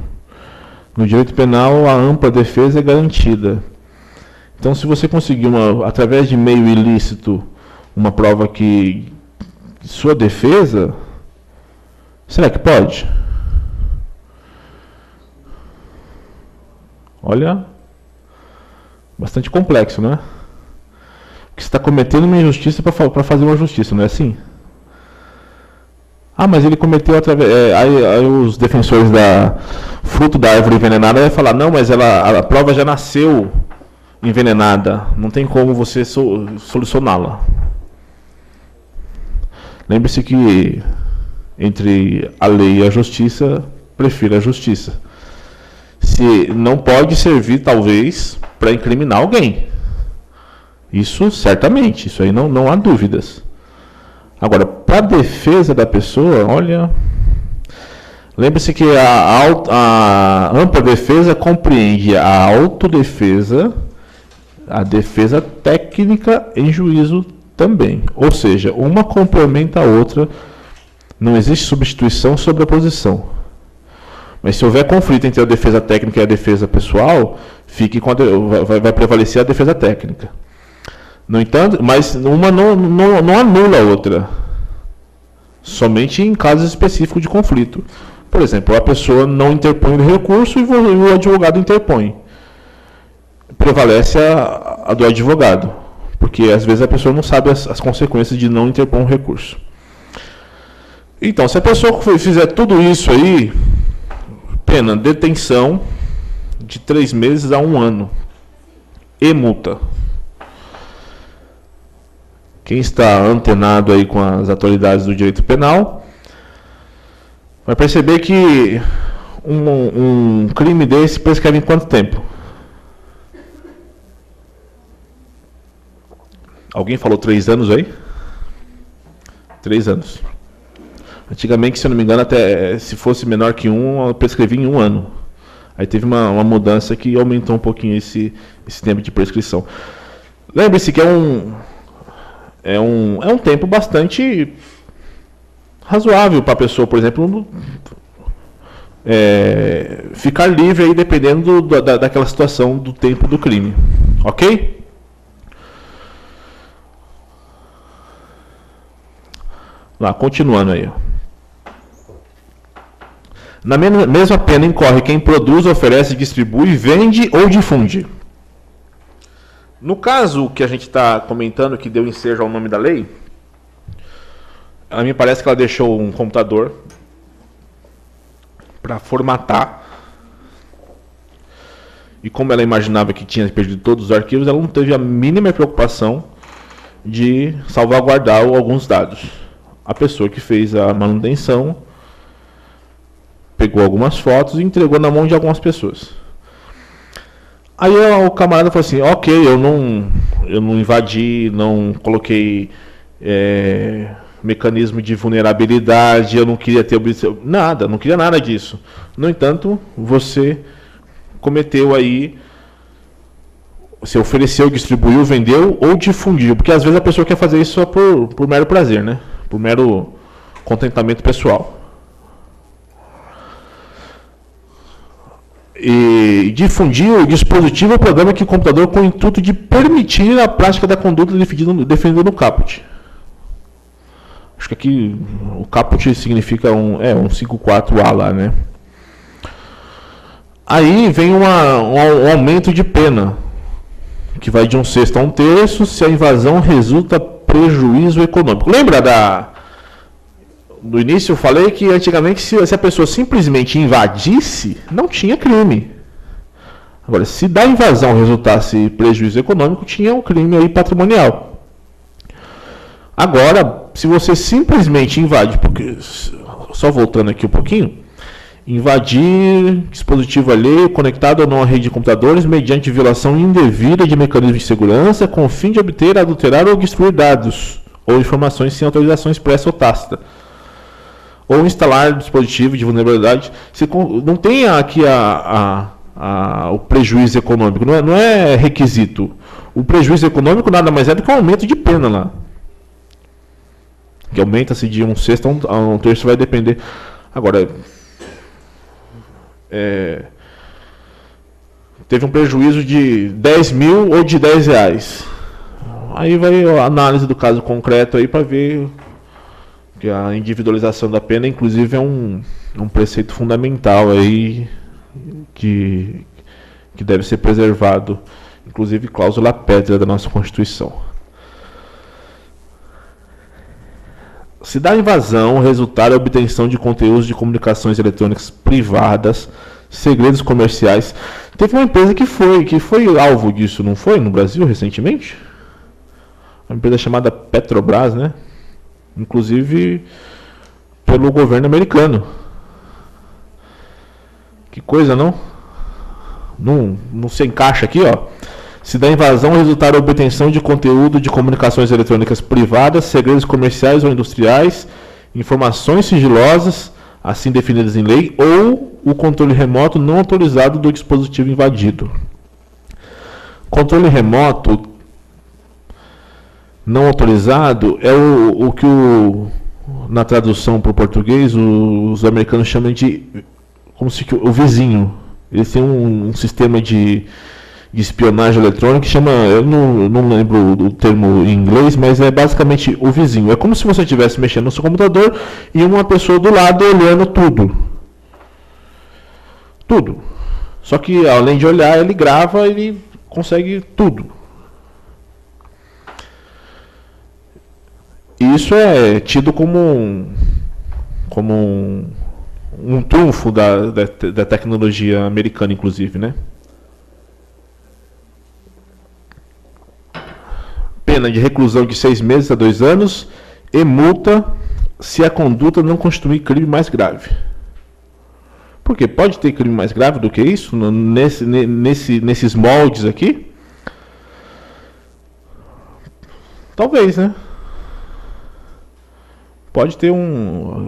No direito penal, a ampla defesa é garantida. Então, se você conseguir, através de meio ilícito, uma prova que sua defesa, será que pode? Olha, bastante complexo, né? Porque você está cometendo uma injustiça para fazer uma justiça, não é assim? Ah, mas ele cometeu através... aí os defensores da fruto da árvore envenenada vão falar, não, mas a prova já nasceu envenenada, não tem como você solucioná-la. Lembre-se que entre a lei e a justiça, prefiro a justiça. Se não pode servir, talvez, para incriminar alguém. Isso certamente, isso aí não há dúvidas. Agora, para a defesa da pessoa, olha... Lembre-se que a ampla defesa compreende a autodefesa, a defesa técnica em juízo também. Ou seja, uma complementa a outra, não existe substituição sobre a posição. Mas se houver conflito entre a defesa técnica e a defesa pessoal, vai prevalecer a defesa técnica. No entanto, mas uma não anula a outra. Somente em casos específicos de conflito. Por exemplo, a pessoa não interpõe o recurso e o advogado interpõe. Prevalece a do advogado. Porque às vezes a pessoa não sabe as consequências de não interpor um recurso. Então, se a pessoa fizer tudo isso aí, pena, detenção de 3 meses a 1 ano. E multa. Quem está antenado aí com as atualidades do direito penal vai perceber que um crime desse prescreve em quanto tempo? Alguém falou 3 anos aí? 3 anos. Antigamente, se eu não me engano, até se fosse menor que 1, prescrevia em 1 ano. Aí teve uma mudança que aumentou um pouquinho esse tempo de prescrição. Lembre-se que é um tempo bastante razoável para a pessoa, por exemplo, ficar livre aí dependendo daquela situação do tempo do crime. Ok? Lá, continuando aí. Na mesma pena incorre quem produz, oferece, distribui, vende ou difunde. No caso que a gente está comentando, que deu ensejo ao nome da lei, a mim parece que ela deixou um computador para formatar. E como ela imaginava que tinha perdido todos os arquivos, ela não teve a mínima preocupação de salvaguardar alguns dados. A pessoa que fez a manutenção pegou algumas fotos e entregou na mão de algumas pessoas. Aí o camarada falou assim, ok, eu não invadi, não coloquei mecanismo de vulnerabilidade, eu não queria ter nada, não queria nada disso. No entanto, você cometeu aí, você ofereceu, distribuiu, vendeu ou difundiu, porque às vezes a pessoa quer fazer isso só por mero prazer, né? Por mero contentamento pessoal. E difundir o dispositivo ou programa que o computador com o intuito de permitir a prática da conduta definida no caput. Acho que aqui o caput significa um 54A lá, né? Aí vem um aumento de pena, que vai de 1/6 a 1/3 se a invasão resulta prejuízo econômico. Lembra no início eu falei que antigamente se a pessoa simplesmente invadisse, não tinha crime. Agora, se da invasão resultasse prejuízo econômico, tinha um crime aí patrimonial. Agora, se você simplesmente invade, porque, só voltando aqui um pouquinho, invadir dispositivo alheio conectado ou não à rede de computadores mediante violação indevida de mecanismos de segurança com o fim de obter, adulterar ou destruir dados ou informações sem autorização expressa ou tácita. Ou instalar dispositivo de vulnerabilidade. Não tem aqui o prejuízo econômico, não é requisito. O prejuízo econômico nada mais é do que um aumento de pena lá. Que aumenta-se de 1/6 a 1/3, vai depender. Agora, teve um prejuízo de 10 mil ou de 10 reais. Aí vai a análise do caso concreto aí para ver que a individualização da pena, inclusive, é um preceito fundamental aí que deve ser preservado, inclusive cláusula pétrea da nossa Constituição. Se da invasão o resultado é a obtenção de conteúdos de comunicações eletrônicas privadas, segredos comerciais. Teve uma empresa que foi alvo disso, não foi? No Brasil, recentemente? Uma empresa chamada Petrobras, né? Inclusive pelo governo americano. Que coisa, não? Não se encaixa aqui, ó. Se da invasão resultar a obtenção de conteúdo de comunicações eletrônicas privadas, segredos comerciais ou industriais, informações sigilosas, assim definidas em lei, ou o controle remoto não autorizado do dispositivo invadido. Controle remoto não autorizado é o que na tradução para o português os americanos chamam de como se o vizinho. Eles têm um sistema de espionagem eletrônica que chama, eu não lembro o termo em inglês, mas é basicamente o vizinho. É como se você estivesse mexendo no seu computador e uma pessoa do lado olhando tudo. Tudo. Só que além de olhar, ele grava, ele consegue tudo. E isso é tido como um trunfo da tecnologia americana, inclusive, né? Pena de reclusão de 6 meses a 2 anos e multa se a conduta não constituir crime mais grave. Porque pode ter crime mais grave do que isso nesses moldes aqui? Talvez, né? Pode ter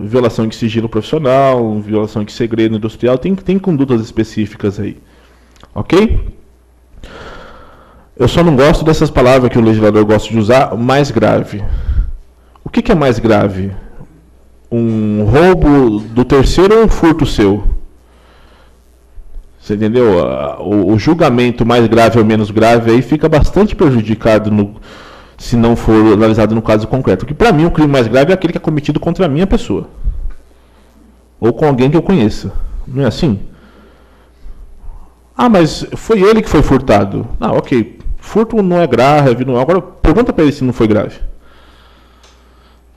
violação de sigilo profissional, violação de segredo industrial, tem condutas específicas aí. Ok? Eu só não gosto dessas palavras que o legislador gosta de usar, mais grave. O que é mais grave? Um roubo do terceiro ou um furto seu? Você entendeu? O julgamento mais grave ou menos grave aí fica bastante prejudicado se não for analisado no caso concreto. Porque para mim o crime mais grave é aquele que é cometido contra a minha pessoa. Ou com alguém que eu conheça. Não é assim? Ah, mas foi ele que foi furtado. Ah, ok. Furto não é grave, não é. Agora pergunta para ele se não foi grave.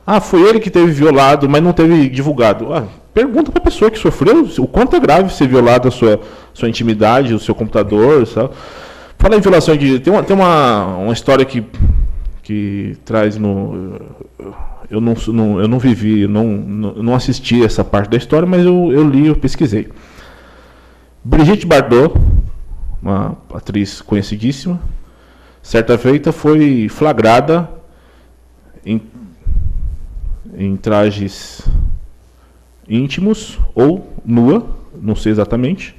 Ah, foi ele que teve violado, mas não teve divulgado. Ah, pergunta para a pessoa que sofreu o quanto é grave ser violado a sua intimidade, o seu computador, sabe? Fala em violação de... Tem uma história que traz no... Eu não vivi, eu não assisti essa parte da história, mas eu li, eu pesquisei. Brigitte Bardot, uma atriz conhecidíssima, certa feita foi flagrada em trajes íntimos ou nua, não sei exatamente,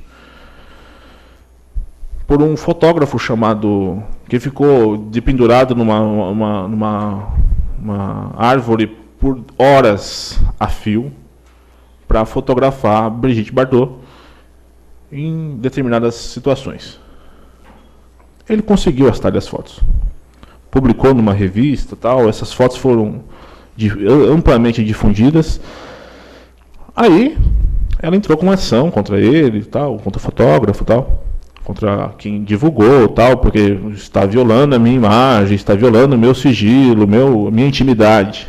por um fotógrafo chamado, que ficou pendurado numa árvore por horas a fio para fotografar Brigitte Bardot em determinadas situações. Ele conseguiu as tais fotos, publicou numa revista, tal. Essas fotos foram amplamente difundidas. Aí ela entrou com uma ação contra ele, tal, contra o fotógrafo, tal, contra quem divulgou, tal, porque está violando a minha imagem, está violando o meu sigilo, minha intimidade.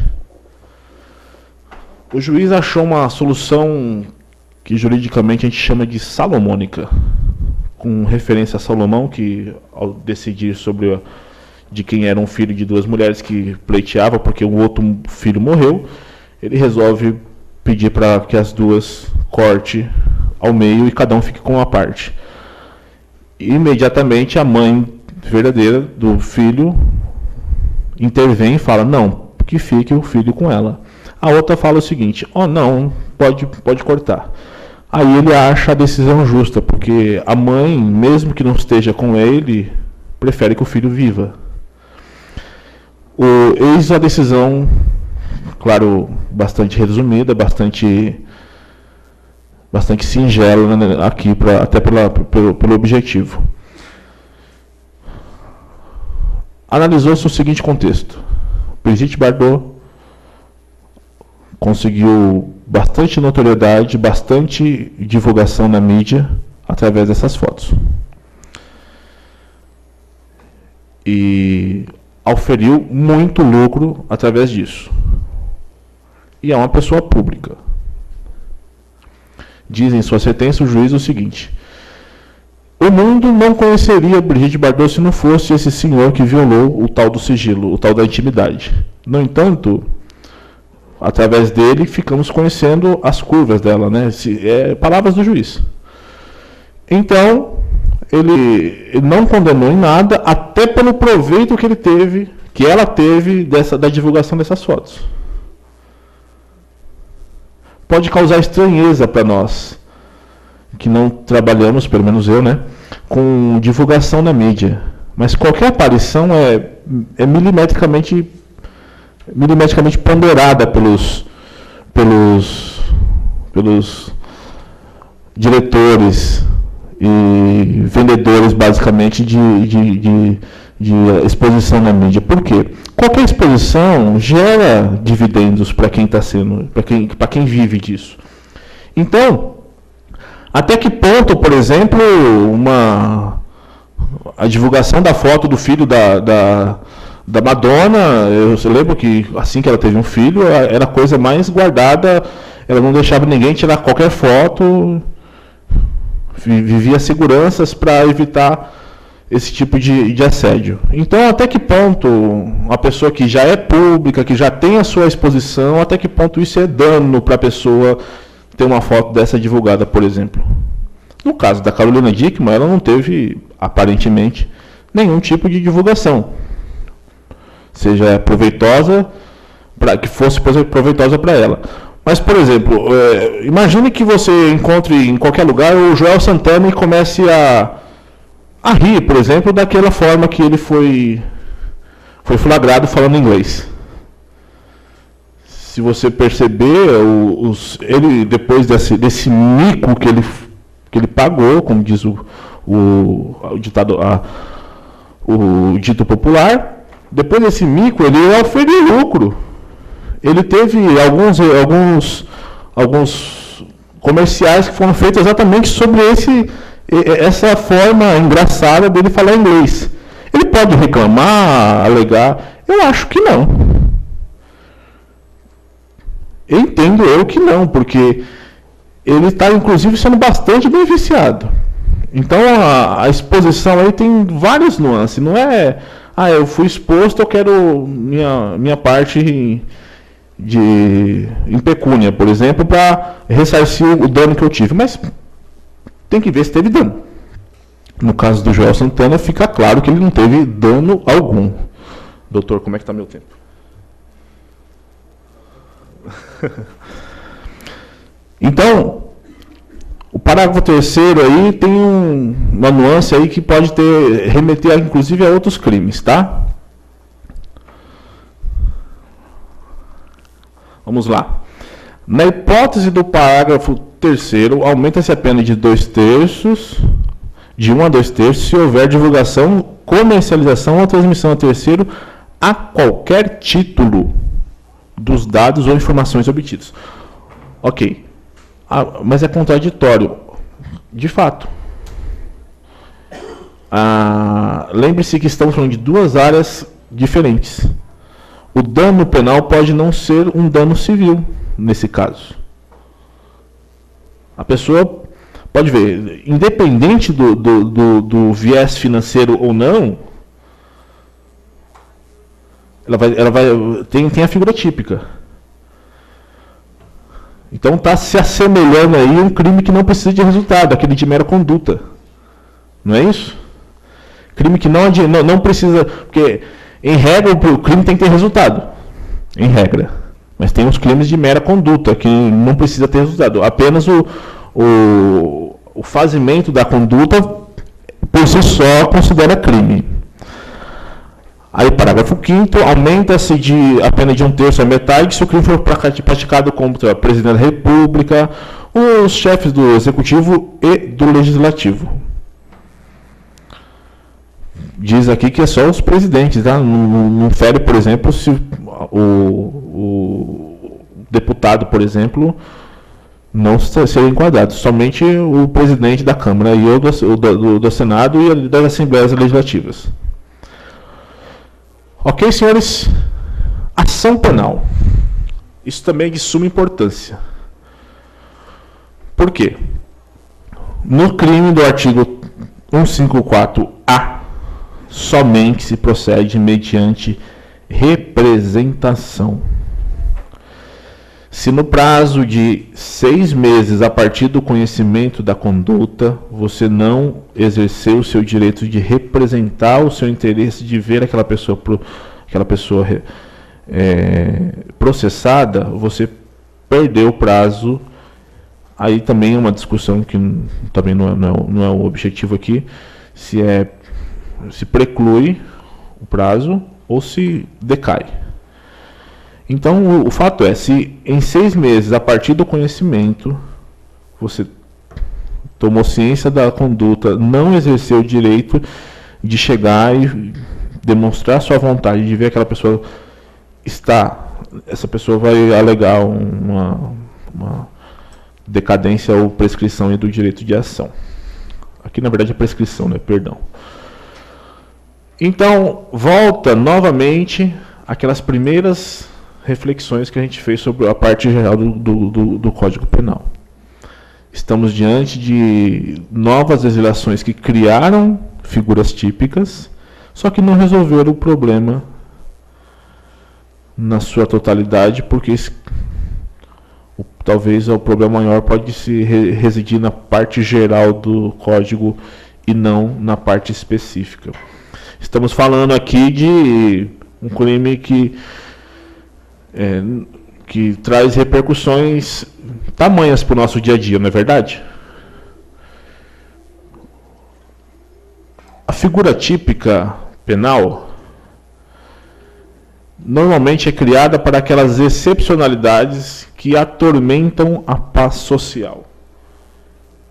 o juiz achou uma solução que juridicamente a gente chama de salomônica, com referência a Salomão, que ao decidir sobre de quem era um filho de duas mulheres que pleiteava porque o outro filho morreu, ele resolve pedir para que as duas corte ao meio e cada um fique com uma parte. E, imediatamente a mãe verdadeira do filho intervém e fala, não, que fique o filho com ela. A outra fala o seguinte, não, pode cortar. Aí ele acha a decisão justa, porque a mãe, mesmo que não esteja com ele, prefere que o filho viva. Eis a decisão, claro, bastante resumida, bastante singela, né, aqui, até pelo objetivo. Analisou-se o seguinte contexto. Brigitte Bardot conseguiu bastante notoriedade, bastante divulgação na mídia através dessas fotos. E auferiu muito lucro através disso. E é uma pessoa pública. Diz em sua sentença o juiz o seguinte: o mundo não conheceria Brigitte Bardot se não fosse esse senhor que violou o tal do sigilo, o tal da intimidade. No entanto, através dele ficamos conhecendo as curvas dela, né? Palavras do juiz. Então, ele não condenou em nada, até pelo proveito que ela teve da divulgação dessas fotos. Pode causar estranheza para nós, que não trabalhamos, pelo menos eu, né, com divulgação na mídia. Mas qualquer aparição é milimetricamente ponderada pelos diretores e vendedores, basicamente, de exposição na mídia. Por quê? Qualquer exposição gera dividendos para quem está sendo, para quem vive disso. Então, até que ponto, por exemplo, a divulgação da foto do filho da Madonna, eu lembro que assim que ela teve um filho, era a coisa mais guardada, ela não deixava ninguém tirar qualquer foto, vivia seguranças para evitar esse tipo de assédio. Então, até que ponto a pessoa que já é pública, que já tem a sua exposição, até que ponto isso é dano para a pessoa ter uma foto dessa divulgada, por exemplo? No caso da Carolina Dickmann, ela não teve, aparentemente, nenhum tipo de divulgação. Seja proveitosa, que fosse proveitosa para ela. Mas, por exemplo, imagine que você encontre em qualquer lugar o Joel Santana e comece a rir, por exemplo, daquela forma que ele foi flagrado falando inglês. Se você perceber, ele depois desse mico que ele pagou, como diz o dito popular, depois desse mico ele oferiu lucro. Ele teve alguns comerciais que foram feitos exatamente sobre essa forma engraçada dele falar inglês. Ele pode reclamar, alegar? Eu acho que não. Eu entendo que não, porque ele está, inclusive, sendo bastante beneficiado. Então, a exposição aí tem várias nuances. Não é, eu fui exposto, eu quero minha parte em pecúnia, por exemplo, para ressarcir o dano que eu tive. Mas tem que ver se teve dano. No caso do Joel Santana, fica claro que ele não teve dano algum. Doutor, como é que está meu tempo? Então, o parágrafo 3º aí tem uma nuance aí que pode remeter inclusive a outros crimes, tá? Vamos lá. Na hipótese do parágrafo 3º, aumenta-se a pena de 2/3, de 1 a 2/3, se houver divulgação, comercialização ou transmissão a terceiro a qualquer título dos dados ou informações obtidos. Ok. Mas é contraditório. De fato. Lembre-se que estamos falando de duas áreas diferentes. O dano penal pode não ser um dano civil. nesse caso? A pessoa pode ver, independente do viés financeiro ou não, tem a figura típica. Então está se assemelhando aí a um crime que não precisa de resultado, aquele de mera conduta. Não é isso? Crime que não precisa... Porque, em regra, o crime tem que ter resultado. Em regra. Mas tem os crimes de mera conduta, que não precisa ter resultado. Apenas o fazimento da conduta, por si só, considera crime. Aí, parágrafo 5º, aumenta-se a pena de 1/3 à metade se o crime for praticado contra o presidente da República, os chefes do Executivo e do Legislativo. Diz aqui que é só os presidentes, tá? Não fere, por exemplo, se o deputado, por exemplo, não seria enquadrado. Somente o presidente da Câmara e o do Senado e das Assembleias Legislativas. Ok, senhores? Ação penal. Isso também é de suma importância. Por quê? No crime do artigo 154-A, somente se procede mediante representação. Se no prazo de 6 meses a partir do conhecimento da conduta, você não exerceu o seu direito de representar o seu interesse de ver aquela pessoa processada, você perdeu o prazo. Aí também é uma discussão que também não é o objetivo aqui, se preclui o prazo ou se decai. Então, o fato é, se em 6 meses, a partir do conhecimento, você tomou ciência da conduta, não exerceu o direito de chegar e demonstrar sua vontade de ver aquela pessoa essa pessoa vai alegar uma decadência ou prescrição do direito de ação. Aqui, na verdade, é prescrição, né? Perdão. Então, volta novamente aquelas primeiras reflexões que a gente fez sobre a parte geral do Código Penal. Estamos diante de novas legislações que criaram figuras típicas, só que não resolveram o problema na sua totalidade, porque talvez o problema maior pode se residir na parte geral do Código e não na parte específica. Estamos falando aqui de um crime que traz repercussões tamanhas para o nosso dia a dia, não é verdade? A figura típica penal normalmente é criada para aquelas excepcionalidades que atormentam a paz social.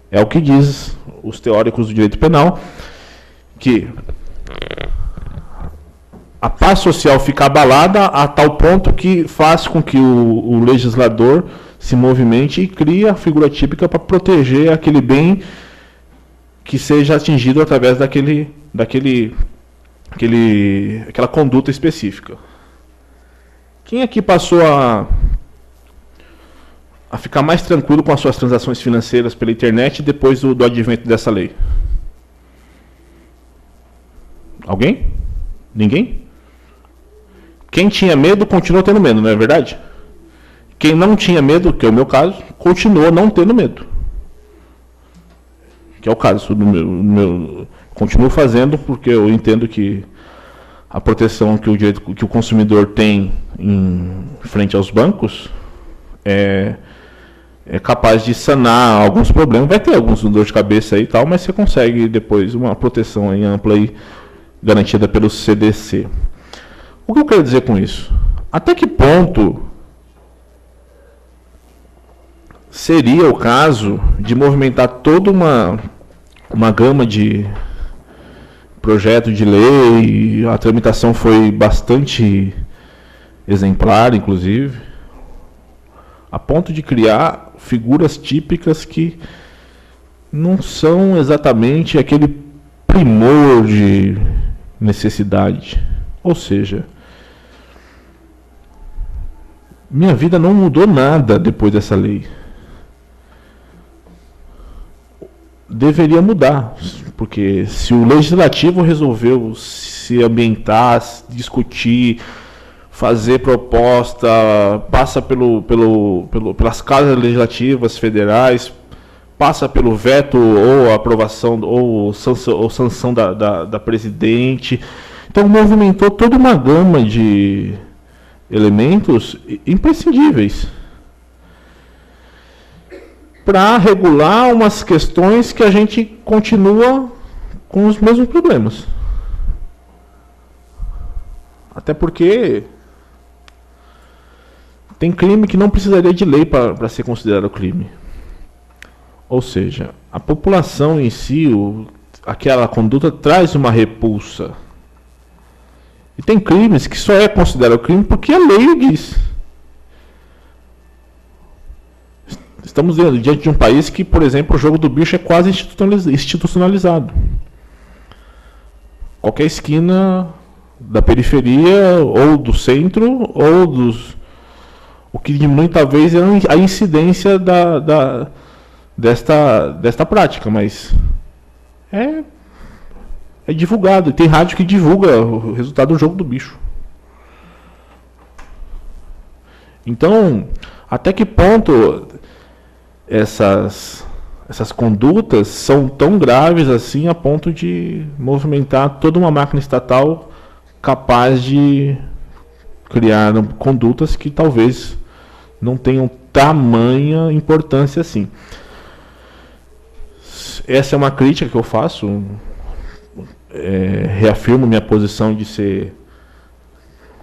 É o que diz os teóricos do direito penal, que a paz social fica abalada a tal ponto que faz com que o legislador se movimente e crie a figura típica para proteger aquele bem que seja atingido através daquela conduta específica. Quem aqui passou a ficar mais tranquilo com as suas transações financeiras pela internet depois do advento dessa lei? Alguém? Ninguém? Quem tinha medo continua tendo medo, não é verdade? Quem não tinha medo, que é o meu caso, continua não tendo medo. Que é o caso do meu. Continuo fazendo porque eu entendo que a proteção que o consumidor tem em frente aos bancos é capaz de sanar alguns problemas. Vai ter alguns dor de cabeça aí e tal, mas você consegue depois uma proteção aí ampla e garantida pelo CDC. O que eu quero dizer com isso? Até que ponto seria o caso de movimentar toda uma gama de projeto de lei? A tramitação foi bastante exemplar, inclusive, a ponto de criar figuras típicas que não são exatamente aquele primor de necessidade. Ou seja, Minha vida não mudou nada depois dessa lei. Deveria mudar, porque se o legislativo resolveu se ambientar, discutir, fazer proposta, passa pelas casas legislativas federais, passa pelo veto ou aprovação ou sanção da presidente. Então movimentou toda uma gama de elementos imprescindíveis para regular umas questões que a gente continua com os mesmos problemas. Até porque tem crime que não precisaria de lei para ser considerado crime. Ou seja, a população em si, aquela conduta traz uma repulsa. E tem crimes que só é considerado crime porque a lei o diz. Estamos diante de um país que, por exemplo, o jogo do bicho é quase institucionalizado. Qualquer esquina da periferia, ou do centro, ou dos... O que diminui talvez é a incidência desta prática, mas é divulgado. Tem rádio que divulga o resultado do jogo do bicho. Então, até que ponto essas condutas são tão graves assim a ponto de movimentar toda uma máquina estatal capaz de criar condutas que talvez não tenham tamanha importância assim. Essa é uma crítica que eu faço. Reafirmo minha posição de ser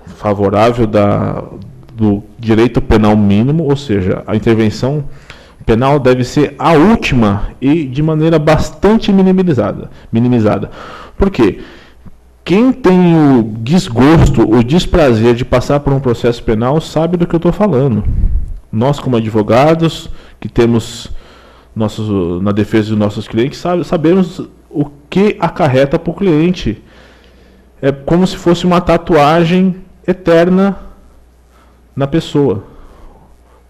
favorável do direito penal mínimo, ou seja, a intervenção penal deve ser a última e de maneira bastante minimizada. Por quê? Quem tem o desgosto, o desprazer de passar por um processo penal sabe do que eu estou falando. Nós, como advogados, que temos na defesa dos nossos clientes, sabemos o que acarreta para o cliente. É como se fosse uma tatuagem eterna na pessoa.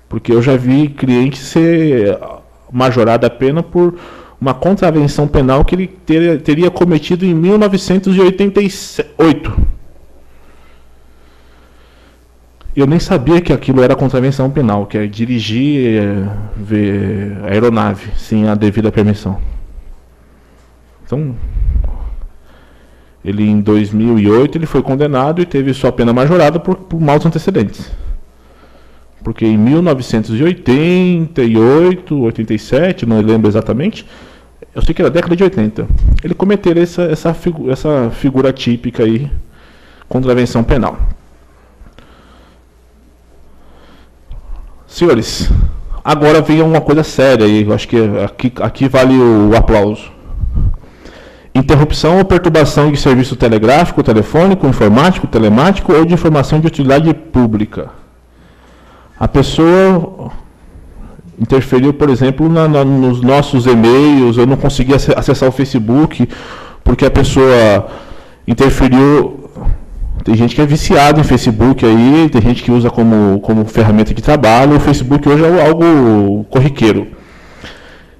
Porque eu já vi cliente ser majorado a pena por uma contravenção penal que ele teria cometido em 1988. Eu nem sabia que aquilo era contravenção penal, que é dirigir aeronave sem a devida permissão. Então, ele em 2008 ele foi condenado e teve sua pena majorada por maus antecedentes. Porque em 1988, 87, não lembro exatamente, eu sei que era década de 80, ele cometeu essa figura típica aí, contravenção penal. Senhores, agora vem uma coisa séria e eu acho que aqui vale o aplauso. Interrupção ou perturbação de serviço telegráfico, telefônico, informático, telemático ou de informação de utilidade pública. A pessoa interferiu, por exemplo, nos nossos e-mails, eu não conseguia acessar o Facebook, porque a pessoa interferiu. Tem gente que é viciado em Facebook aí, tem gente que usa como ferramenta de trabalho. O Facebook hoje é algo corriqueiro.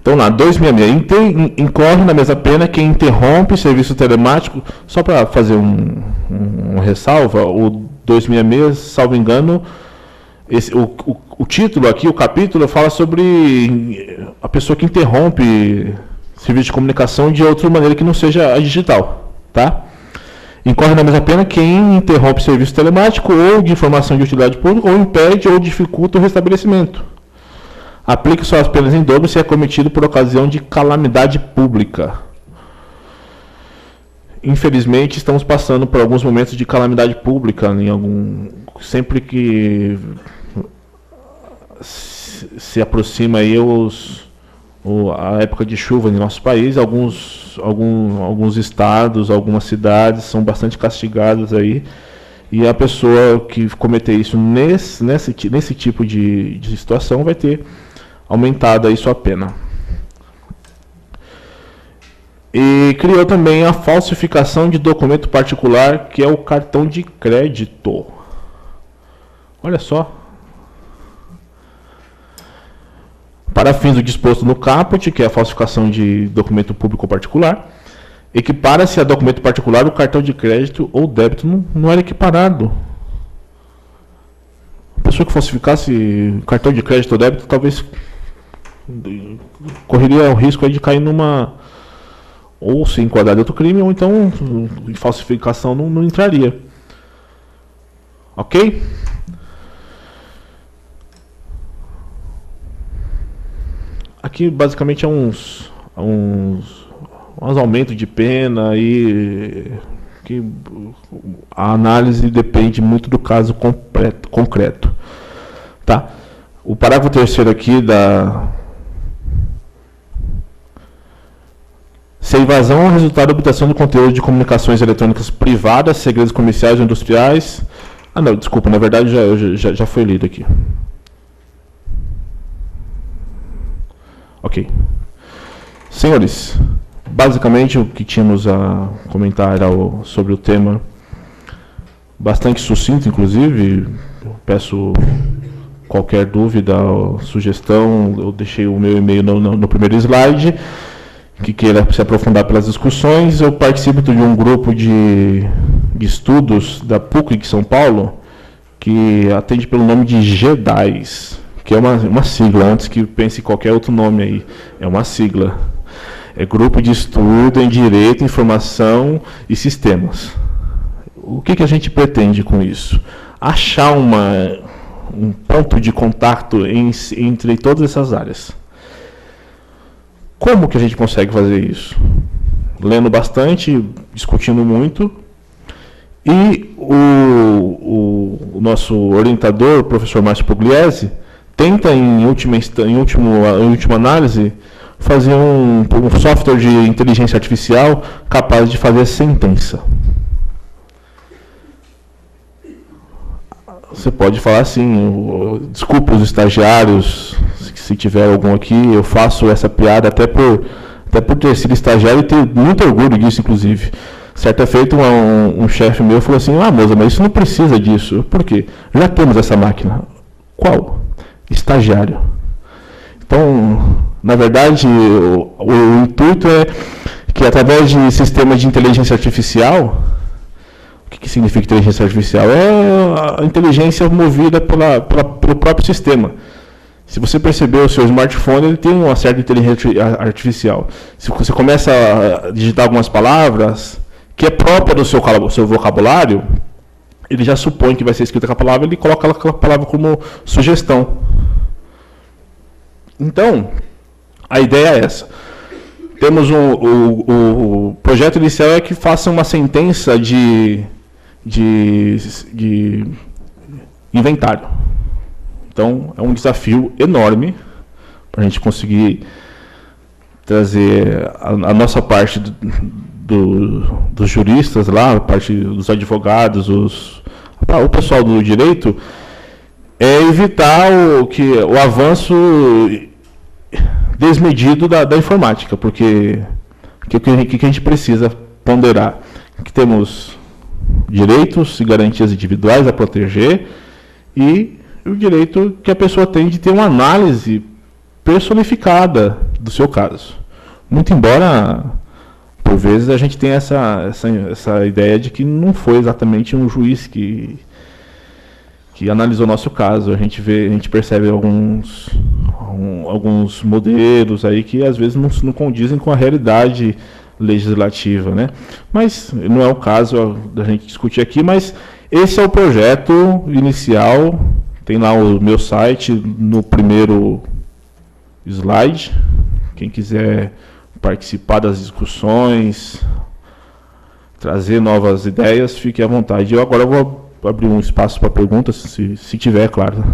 Então lá, 266. Incorre na mesma pena quem interrompe serviço telemático. Só para fazer um ressalva, o 266, salvo engano, o título aqui, o capítulo, fala sobre a pessoa que interrompe serviço de comunicação de outra maneira que não seja a digital, tá? Incorre na mesma pena quem interrompe serviço telemático ou de informação de utilidade pública ou impede ou dificulta o restabelecimento. Aplique só as penas em dobro se é cometido por ocasião de calamidade pública. Infelizmente, estamos passando por alguns momentos de calamidade pública. Sempre que se aproxima aí a época de chuva em nosso país, alguns estados, algumas cidades são bastante castigadas aí, e a pessoa que cometer isso nesse tipo de situação vai ter aumentado aí sua pena. E criou também a falsificação de documento particular, que é o cartão de crédito. Olha só, para fins do disposto no caput, que é a falsificação de documento público ou particular, equipara-se a documento particular o cartão de crédito ou débito. Não era equiparado. A pessoa que falsificasse cartão de crédito ou débito talvez correria o risco aí de cair numa, ou se enquadrar em outro crime, ou então em falsificação não entraria. Ok? Aqui basicamente é uns aumentos de pena e que a análise depende muito do caso concreto. Tá? O parágrafo 3º aqui se a invasão é o resultado da obtenção do conteúdo de comunicações eletrônicas privadas, segredos comerciais ou industriais. Ah, não, desculpa, na verdade já foi lido aqui. Ok. Senhores, basicamente o que tínhamos a comentar era sobre o tema, bastante sucinto, inclusive. Eu peço qualquer dúvida ou sugestão, eu deixei o meu e-mail no primeiro slide. Que queira se aprofundar pelas discussões, eu participo de um grupo de estudos da PUC de São Paulo, que atende pelo nome de GEDAIS, que é uma sigla, antes que pense em qualquer outro nome aí, é uma sigla. É Grupo de Estudo em Direito, Informação e Sistemas. O que a gente pretende com isso? Achar um ponto de contato entre todas essas áreas. Como que a gente consegue fazer isso? Lendo bastante, discutindo muito. E o nosso orientador, o professor Márcio Pugliese, tenta, em última análise, fazer um software de inteligência artificial capaz de fazer a sentença. Você pode falar assim, desculpa os estagiários, se tiver algum aqui, eu faço essa piada até por ter sido estagiário e ter muito orgulho disso, inclusive. Certa feita, um chefe meu falou assim, moça, mas isso não precisa disso. Por quê? Já temos essa máquina. Qual? Estagiário. Então, na verdade, o intuito é que através de sistemas de inteligência artificial, o que significa inteligência artificial? É a inteligência movida pelo próprio sistema. Se você perceber, o seu smartphone ele tem uma certa inteligência artificial. Se você começa a digitar algumas palavras que é própria do seu vocabulário, ele já supõe que vai ser escrita aquela palavra, ele coloca aquela palavra como sugestão. Então, a ideia é essa. Temos o projeto inicial é que faça uma sentença de inventário. Então, é um desafio enorme para a gente conseguir trazer a nossa parte dos juristas lá, a parte dos advogados, o pessoal do direito, é evitar o avanço desmedido da informática, porque o que a gente precisa ponderar? Que temos direitos e garantias individuais a proteger e o direito que a pessoa tem de ter uma análise personificada do seu caso. Muito embora, por vezes, a gente tenha essa ideia de que não foi exatamente um juiz que analisou o nosso caso. A gente percebe alguns modelos aí que às vezes não condizem com a realidade legislativa, né? Mas não é o caso da gente discutir aqui, mas esse é o projeto inicial. Tem lá o meu site no primeiro slide. Quem quiser participar das discussões, trazer novas ideias, fique à vontade. Eu agora vou abrir um espaço para perguntas, se tiver, claro.